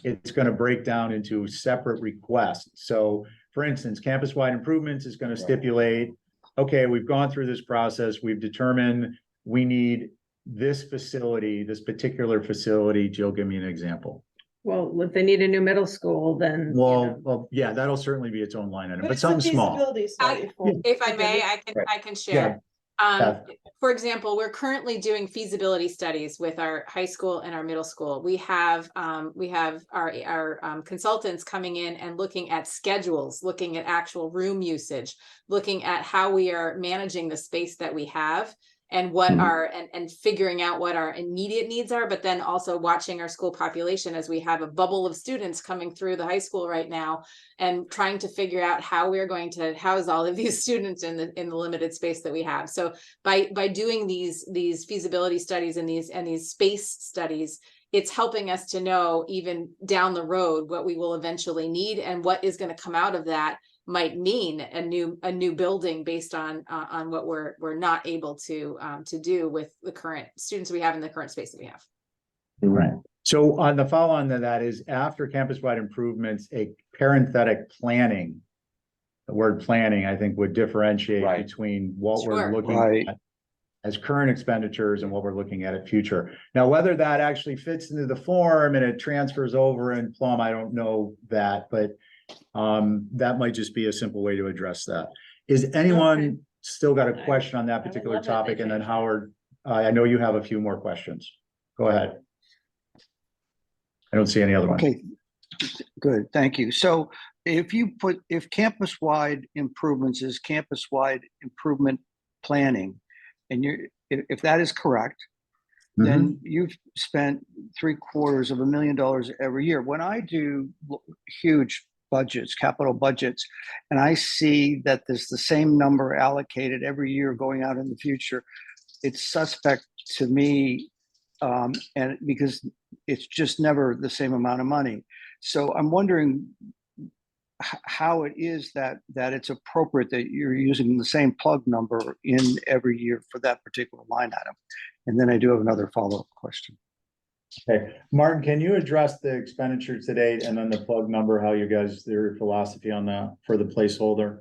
it's going to break down into separate requests. So for instance, campus-wide improvements is going to stipulate, okay, we've gone through this process, we've determined we need this facility, this particular facility. Jill, give me an example. Well, if they need a new middle school, then. Well, yeah, that'll certainly be its own line item, but something small. If I may, I can share. Beth. For example, we're currently doing feasibility studies with our high school and our middle school. We have our consultants coming in and looking at schedules, looking at actual room usage, looking at how we are managing the space that we have, and what and figuring out what our immediate needs are, but then also watching our school population as we have a bubble of students coming through the high school right now, and trying to figure out how we're going to house all of these students in the limited space that we have. So by doing these feasibility studies and these space studies, it's helping us to know even down the road what we will eventually need, and what is going to come out of that might mean a new building based on what we're not able to do with the current students we have in the current space that we have. Right. So on the follow-on to that is, after campus-wide improvements, a parenthetic planning. The word planning, I think, would differentiate Right. between what we're Sure. looking Right. at as current expenditures and what we're looking at future. Now, whether that actually fits into the form and it transfers over in Plum, I don't know that, but that might just be a simple way to address that. Is anyone still got a question on that would particular love it if they topic? And then changed that. Howard, I know you have a few more questions. Go ahead. I don't see any other ones. Okay, good, thank you. So if campus-wide improvements is campus-wide improvement planning, and if that is correct, then you've spent $750,000 every year. When I do huge budgets, capital budgets, and I see that there's the same number allocated every year going out in the future, it's suspect to me, and because it's just never the same amount of money. So I'm wondering how it is that it's appropriate that you're using the same plug number in every year for that particular line item. And then I do have another follow-up question. Okay, Martin, can you address the expenditure to date and then the plug number, how you guys, their philosophy on that for the placeholder?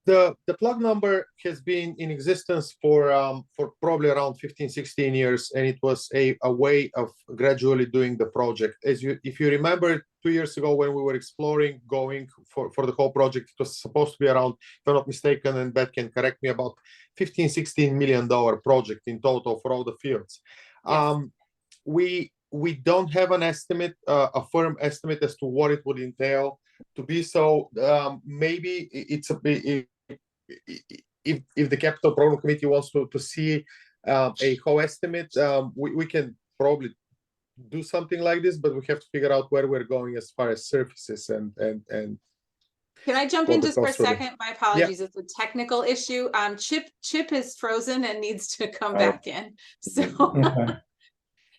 The plug number has been in existence for probably around 15-16 years, and it was a way of gradually doing the project. If you remember 2 years ago when we were exploring going for the whole project, it was supposed to be around, if I'm not mistaken, and Beth can correct me, about $15-16 million project in total for all the fields. Yes. We don't have an estimate, a firm estimate as to what it would entail to be. So maybe it's a bit, if the capital program committee wants to see a whole estimate, we can probably do something like this, but we have to figure out where we're going as far as surfaces and Can I jump what in the just for a cost will be. second? My apologies. It's a technical issue. Chip is frozen and needs to come back in. So Okay.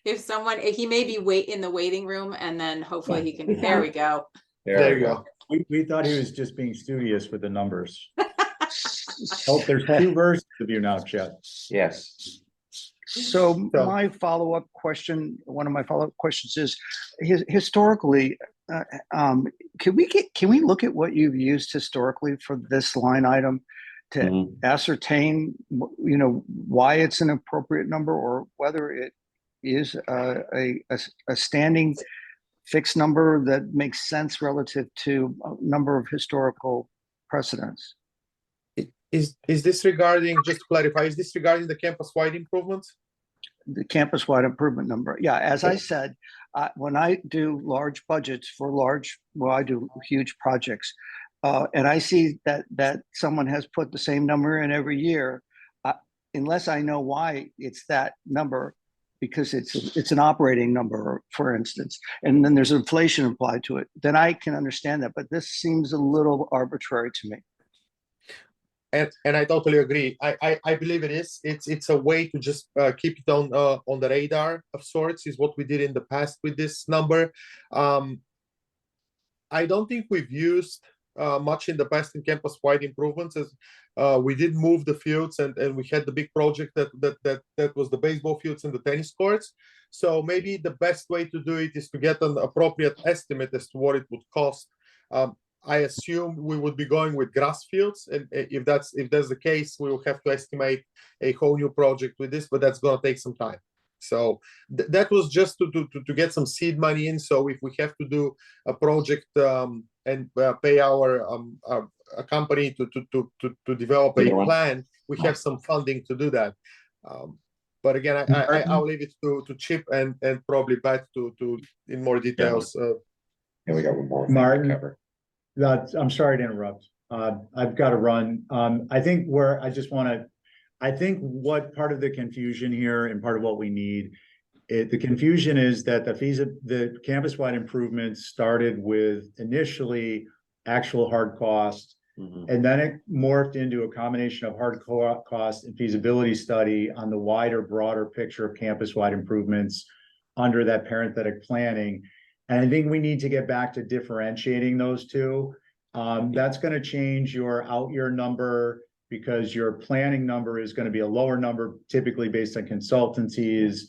if someone, he may be in the waiting room, and then hopefully he can, there we go. There you go. We thought he was just being studious with the numbers. Oh, there's two versions of you now, Chad. Yes. So my follow-up question, one of my follow-up questions is, historically, can we look at what you've used historically for this line item to ascertain, why it's an appropriate number, or whether it is a standing fixed number that makes sense relative to a number of historical precedents? Is this regarding, just to clarify, is this regarding the campus-wide improvements? The campus-wide improvement number. Yeah, as I said, when I do large budgets for I do huge projects, and I see that someone has put the same number in every year, unless I know why it's that number, because it's an operating number, for instance, and then there's inflation applied to it, then I can understand that. But this seems a little arbitrary to me. And I totally agree. I believe it is. It's a way to just keep it on the radar of sorts, is what we did in the past with this number. I don't think we've used much in the past in campus-wide improvements, as we did move the fields, and we had the big project that was the baseball fields and the tennis courts. So maybe the best way to do it is to get an appropriate estimate as to what it would cost. I assume we would be going with grass fields, and if that's the case, we will have to estimate a whole new project with this, but that's going to take some time. So that was just to get some seed money in. So if we have to do a project and pay a company to develop a plan, we have some funding to do that. But again, I'll leave it to Chip and probably Beth to in more details. And we got one more Martin. thing to cover. I'm sorry to interrupt. I've got to run. I think what part of the confusion here and part of what we need, the confusion is that the campus-wide improvements started with initially actual hard cost, and then it morphed into a combination of hard cost and feasibility study on the wider, broader picture of campus-wide improvements under that parenthetic planning. And I think we need to get back to differentiating those two. That's going to change your out-year number, because your planning number is going to be a lower number, typically based on consultancies,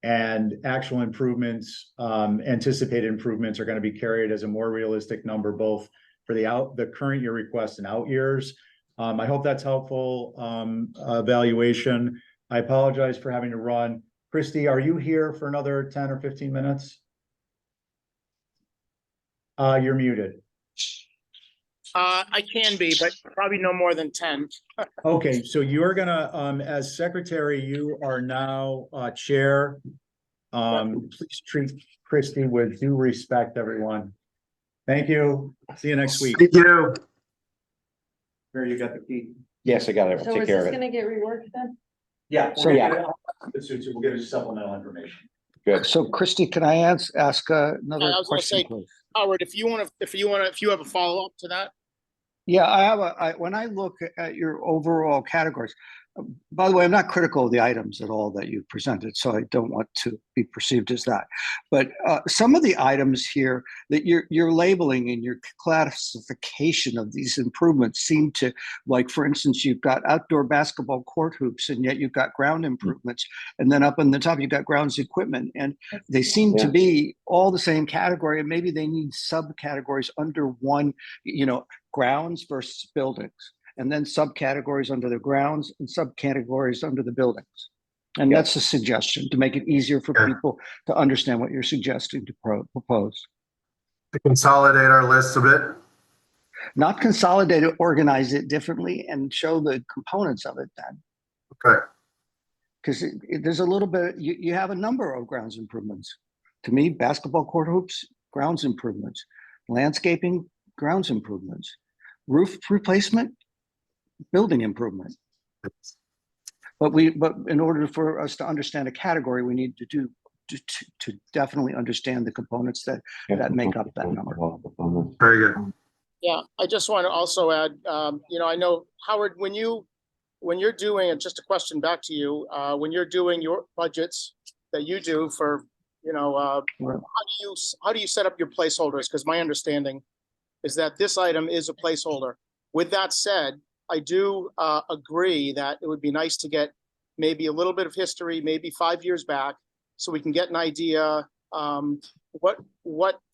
and actual improvements, anticipated improvements are going to be carried as a more realistic number, both for the current year request and out years. I hope that's helpful, evaluation. I apologize for having to run. Christy, are you here for another 10 or 15 minutes? You're muted. I can be, but probably no more than 10. Okay, so you're gonna, as secretary, you are now, chair. Please treat Christy with due respect, everyone. Thank you. See you next week. Thank you. Here, you got the key. Yes, I got it. I'll So take is care this of it. gonna get reworked then? Yeah. So, yeah. We'll give you supplemental information. Good. So Christy, can I ask I another was gonna question, say- please? Howard, if you have a follow-up to that? Yeah, when I look at your overall categories, by the way, I'm not critical of the items at all that you presented, so I don't want to be perceived as that. But some of the items here that you're labeling in your classification of these improvements seem to, like, for instance, you've got outdoor basketball court hoops, and yet you've got ground improvements, and then up on the top you've got grounds equipment, and they seem to Yeah. be all the same category, and maybe they need subcategories under one, grounds versus buildings, and then subcategories under the grounds and subcategories under the buildings. And that's a suggestion to make it easier for Yeah. people to understand what you're suggesting to propose. To consolidate our lists a bit. Not consolidate it, organize it differently, and show the components of it then. Okay. Because there's a little bit, you have a number of grounds improvements. To me, basketball court hoops, grounds improvements, landscaping, grounds improvements, roof replacement, building improvement. But in order for us to understand a category, we need to definitely understand the components that make up that number. Very good. Yeah, I just want to also add, I know, Howard, when you're doing it, just a question back to you, when you're doing your budgets that you do for, how do you set up your placeholders? Because my understanding is that this item is a placeholder. With that said, I do agree that it would be nice to get maybe a little bit of history, maybe 5 years back, so we can get an idea what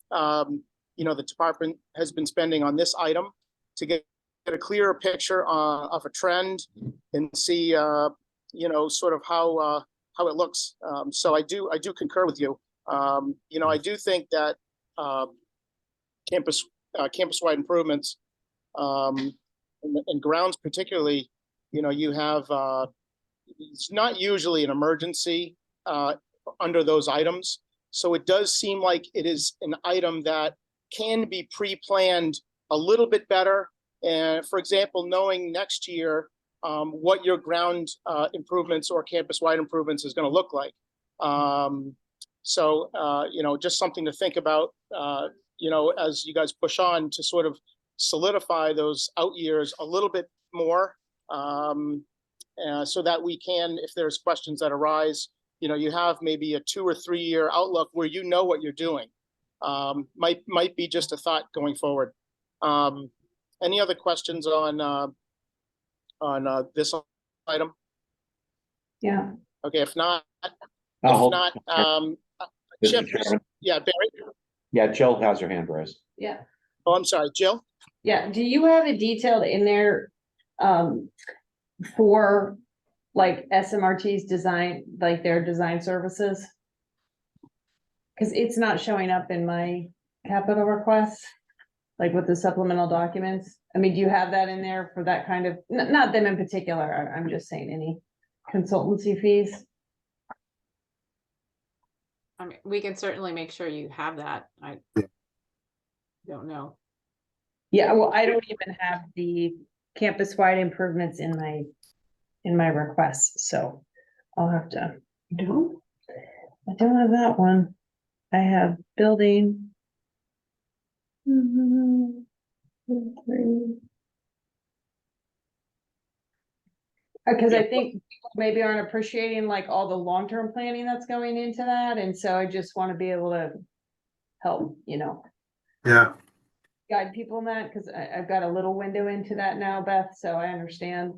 the department has been spending on this item, to get a clearer picture of a trend and see sort of how it looks. So I do concur with you. I do think that campus-wide improvements and grounds particularly, you have it's not usually an emergency under those items. So it does seem like it is an item that can be pre-planned a little bit better. And for example, knowing next year what your ground improvements or campus-wide improvements is going to look like. Just something to think about, as you guys push on to sort of solidify those out years a little bit more, so that we can, if there's questions that arise, you have maybe a 2 or 3 year outlook where what you're doing. Might be just a thought going forward. Any other questions on this item? Yeah. Okay, if not, Mr. Chip, Chairman. yeah, Barry. Yeah, Jill has her hand raised. Yeah. Oh, I'm sorry, Jill. Yeah. Do you have it detailed in there for like SMRT's design, like their design services? Because it's not showing up in my capital requests, like with the supplemental documents. I mean, do you have that in there for that kind of, not them in particular, I'm just saying any consultancy fees? I mean, we can certainly make sure you have that. I don't know. Yeah, well, I don't even have the campus-wide improvements in my requests, so I'll have to do. I don't have that one. I have building. Because I think people maybe aren't appreciating like all the long-term planning that's going into that, and so I just want to be able to help, Yeah. guide people in that, because I've got a little window into that now, Beth, so I understand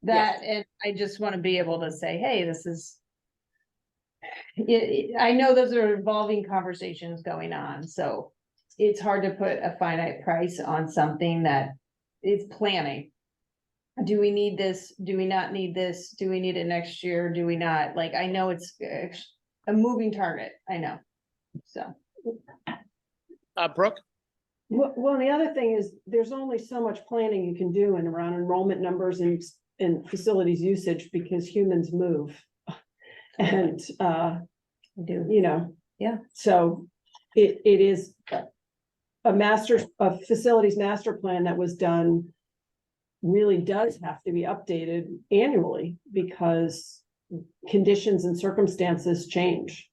that, and I just want to be able to say, hey, this is. I know those are evolving conversations going on, so it's hard to put a finite price on something that is planning. do we need this? Do we not need this? Do we need it next year? Do we not? Like, I know it's a moving target, I know, so. Brooke? Well, the other thing is, there's only so much planning you can do in around enrollment numbers and facilities usage, because humans move. And, you know. Yeah. So it is a facilities master plan that was done really does have to be updated annually, because conditions and circumstances change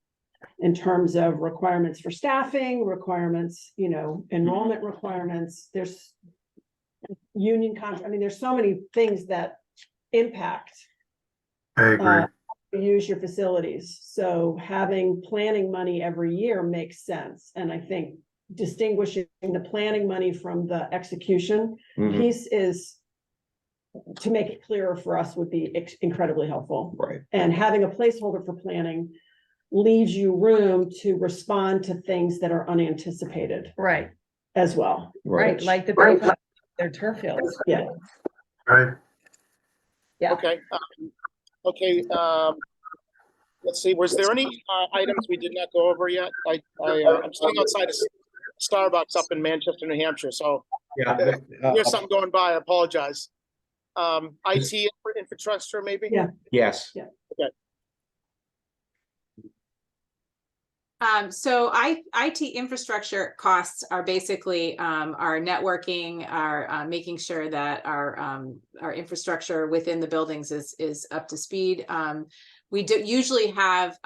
in terms of requirements for staffing, requirements, you know, enrollment requirements. There's union contract. I mean, there's so many things that impact I agree. use your facilities. So having planning money every year makes sense. And I think distinguishing the planning money from the execution Mhm. piece is, to make it clearer for us, would be incredibly helpful. Right. And having a placeholder for planning leaves you room to respond to things that are unanticipated Right, as well. right, which- like the people, their turf fields. Yeah. Right. Yeah. Okay. Okay, let's see, was there any items we did not go over yet? I'm sitting outside of Starbucks up in Manchester, New Hampshire, so Yeah. there's something going by, I apologize. IT infrastructure, maybe? Yeah. Yes. So IT infrastructure costs are basically our networking, our making sure that our infrastructure within the buildings is up to speed. We do usually have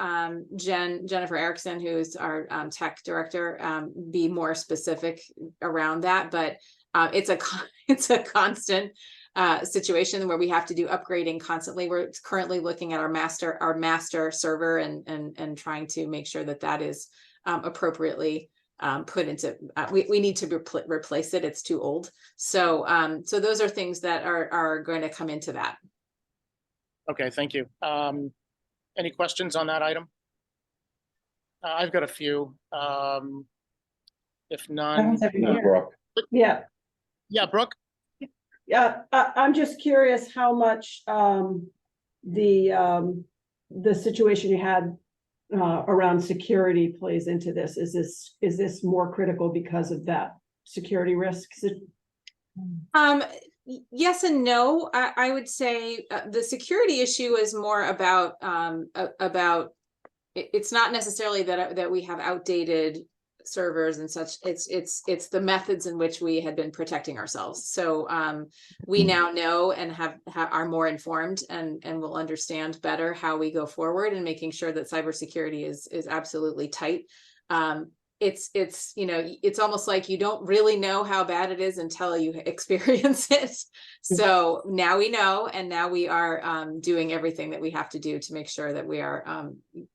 Jennifer Erickson, who's our tech director, be more specific around that, but it's a constant situation where we have to do upgrading constantly. We're currently looking at our master server and trying to make sure that is appropriately put into. We need to replace it. It's too old. So those are things that are going to come into that. Okay, thank you. Any questions on that item? I've got a few. If none, Brooke. Yeah. yeah, Brooke? Yeah, I'm just curious how much the situation you had around security plays into this. Is this more critical because of that security risks? Yes and no. I would say the security issue is more about it's not necessarily that we have outdated servers and such. It's the methods in which we had been protecting ourselves. So we now know and are more informed and will understand better how we go forward and making sure that cybersecurity is absolutely tight. It's you know, it's almost like you don't really know how bad it is until you experience it. So now we know, and now we are doing everything that we have to do to make sure that we are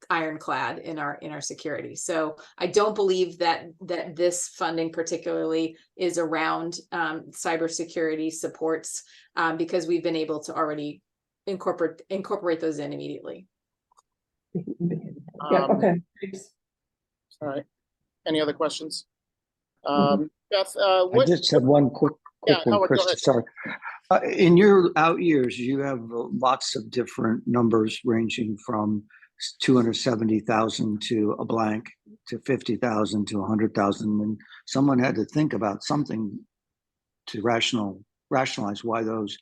ironclad in our security. So I don't believe that this funding particularly is around cybersecurity supports because we've been able to already incorporate those in immediately. Yeah, okay. All right. Any other questions? Mhm. Beth, I what? just have one quick Yeah, one, Howard, go Krista, ahead. sorry. In your out years, you have lots of different numbers ranging from 270,000 to a blank to 50,000 to 100,000, and someone had to think about something to rationalize why those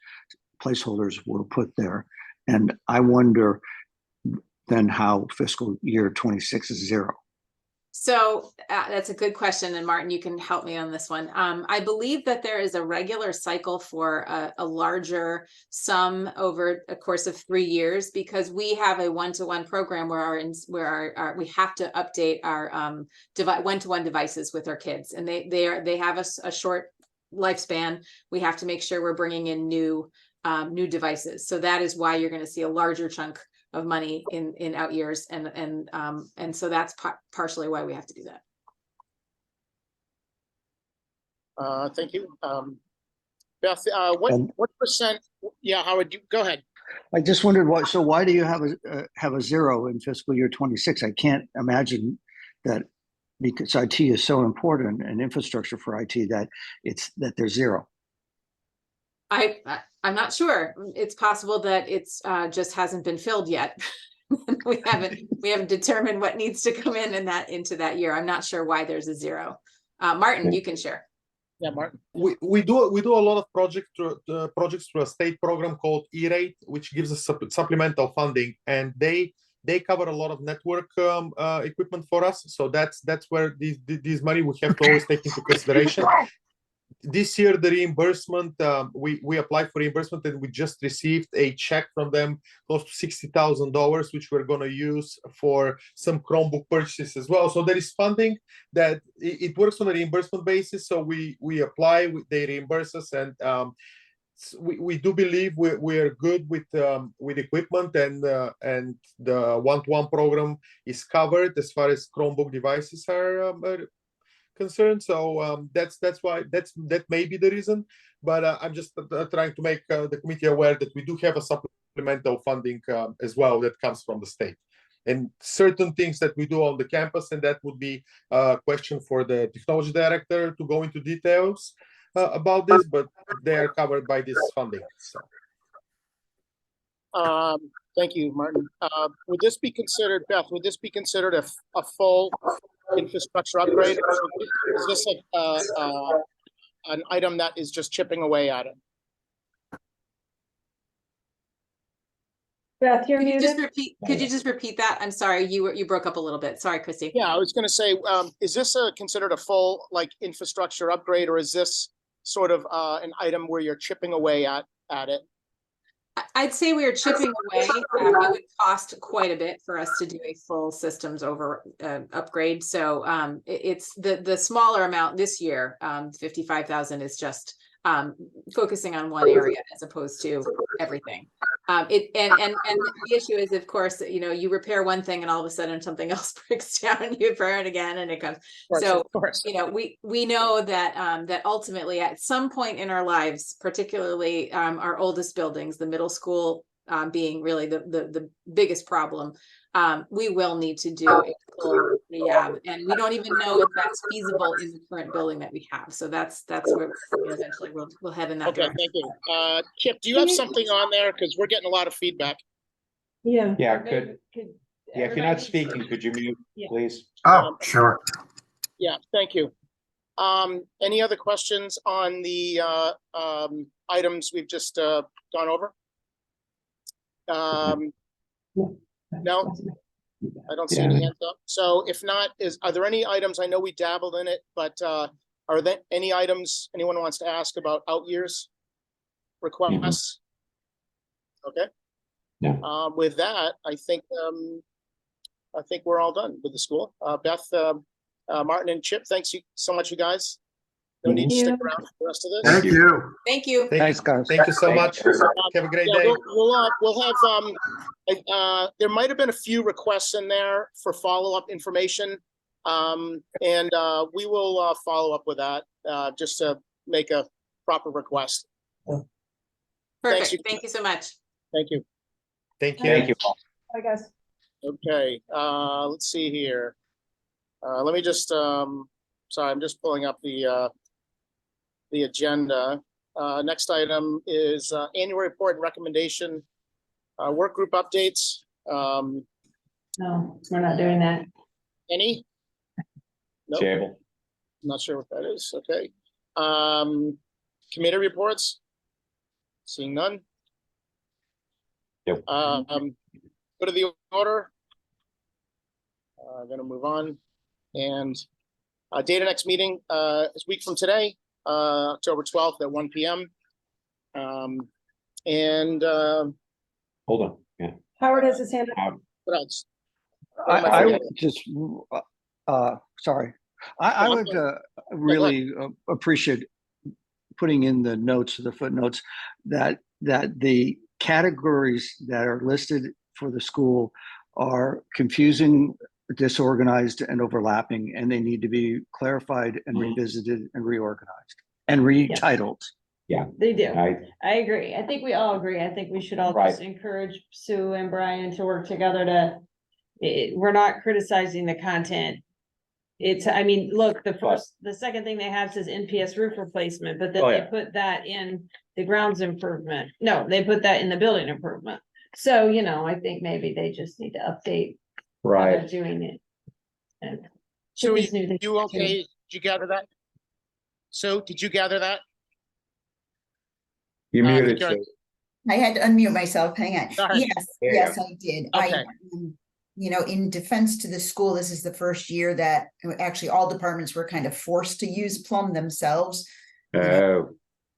placeholders were put there. And I wonder then how fiscal year 26 is zero. So that's a good question. And Martin, you can help me on this one. I believe that there is a regular cycle for a larger sum over a course of 3 years, because we have a one-to-one program where we have to update our one-to-one devices with our kids, and they have a short lifespan. We have to make sure we're bringing in new devices. So that is why you're going to see a larger chunk of money in out years, and so that's partially why we have to do that. Thank you. Beth, what percent? Yeah, Howard, you go ahead. I just wondered why do you have a zero in fiscal year 26? I can't imagine that, because IT is so important and infrastructure for IT that there's zero. I'm not sure. It's possible that it's just hasn't been filled yet. We haven't determined what needs to come in into that year. I'm not sure why there's a 0. Martin, you can share. Yeah, Martin. We do a lot of projects through a state program called E-rate, which gives us supplemental funding, and they cover a lot of network equipment for us. So that's where these money we have to always take into consideration. This year, the reimbursement, we applied for reimbursement, and we just received a check from them close to $60,000, which we're going to use for some Chromebook purchases as well. So there is funding that it works on a reimbursement basis. So we apply, they reimburse us, and we do believe we're good with equipment, and the one-to-one program is covered as far as Chromebook devices are concerned. So that may be the reason, but I'm just trying to make the committee aware that we do have a supplemental funding as well that comes from the state, and certain things that we do on the campus, and that would be a question for the technology director to go into details about this, but they are covered by this funding. So. Thank you, Martin. Would this be considered, Beth, would this be considered a full infrastructure upgrade? Is this an item that is just chipping away at it? Beth, you're Could you just muted. repeat? Could you just repeat that? I'm sorry, you broke up a little bit. Sorry, Christy. Yeah, I was going to say, is this considered a full infrastructure upgrade, or is this sort of an item where you're chipping away at it? I'd say we are chipping away. It would cost quite a bit for us to do a full systems upgrade. So it's the smaller amount this year. 55,000 is just focusing on one area as opposed to everything. And the issue is, of course, you repair one thing and all of a sudden something else breaks down, and you repair it again and it comes. So, we know that that ultimately at some point in our lives, particularly our oldest buildings, the middle school being really the biggest problem, we will need to do a full rehab, and we don't even know if that's feasible in the current building that we have. So that's where eventually we'll head in that direction. Thank you. Chip, do you have something on there? Because we're getting a lot of feedback. Yeah. Yeah, if you're not speaking, could you mute, please? Oh, sure. Yeah, thank you. Any other questions on the items we've just gone over? No, I don't see any hands up. So if not, are there any items? I know we dabbled in it, but are there any items anyone wants to ask about out years requests? Okay. Yeah. With that, I think we're all done with the school. Beth, Martin, and Chip, thanks so much, you guys. No need to stick around for the rest of this. Thank you. Thank you. Thanks, guys. Thank you so much. Have a great day. We'll have there might have been a few requests in there for follow-up information. And we will follow up with that just to make a proper request. Perfect. Thank you so much. Thank you. Thank you. Thank you. Bye, guys. Okay, let's see here. Let me just sorry, I'm just pulling up the agenda. Next item is annual report and recommendation, work group updates. No, we're not doing that. Any? Nope. Table. Not sure what that is. Okay. Committee reports. Seeing none. Yep. Go to the order. Going to move on. And date of next meeting is a week from today, October 12th at 1 p.m. Hold on. Yeah. Howard has his hand up. What else? I would just, sorry, I would really appreciate putting in the notes, the footnotes, that the categories that are listed for the school are confusing, disorganized, and overlapping, and they need to be clarified and revisited and reorganized and retitled. Yeah, They do. I agree. I think we all agree. I think we should all just encourage Sue and Brian to work together we're not criticizing the content. It's, I mean, look, the second thing they have says NPS roof replacement, but then Oh, they yeah. put that in the grounds improvement. No, they put that in the building improvement. So, you know, I think maybe they just need to update how they're Right. doing it. And So this new thing you too. okay? Did you gather that? So did you gather that? You I think muted, you're- Sue. I had to unmute myself, hang on. Sorry. Yes, There you yes, I did. Okay. You know, in defense to the school, this is the first year that actually all departments were kind of forced to use Plum themselves. Oh,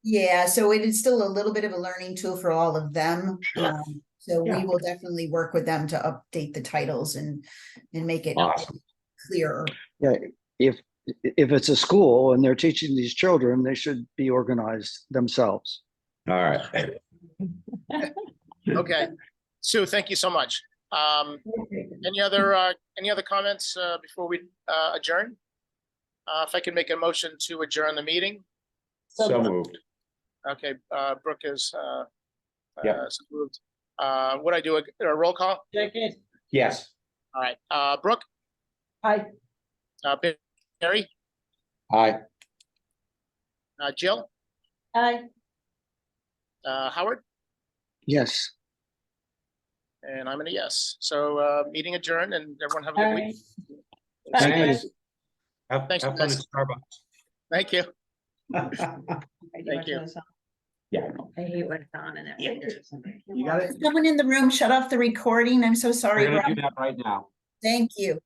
Yeah, so it is still a little bit of a learning tool for all of them. So Yeah. we will definitely work with them to update the titles and make it awesome. clearer. Yeah, if it's a school and they're teaching these children, they should be organized themselves. All right. Okay. Sue, thank you so much. Any other comments before we adjourn? If I could make a motion to adjourn the meeting. So moved. Okay, Brooke is Yep. so moved. Would I do a roll call? Yes. All right, Brooke, I, Barry, Aye. Jill, Hi. Howard, Yes. and I'm a yes. So meeting adjourned, and everyone have a good week. Thanks. Thanks, Have fun at guys. Starbucks. Thank you. Thank you. Yeah. I hate when it's on and it. You got it? Someone in the room, shut off the recording. I'm so We're sorry. gonna do Rob. that right now. Thank you.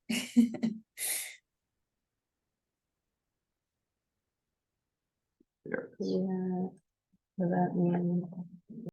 There it is. Yeah. So that means.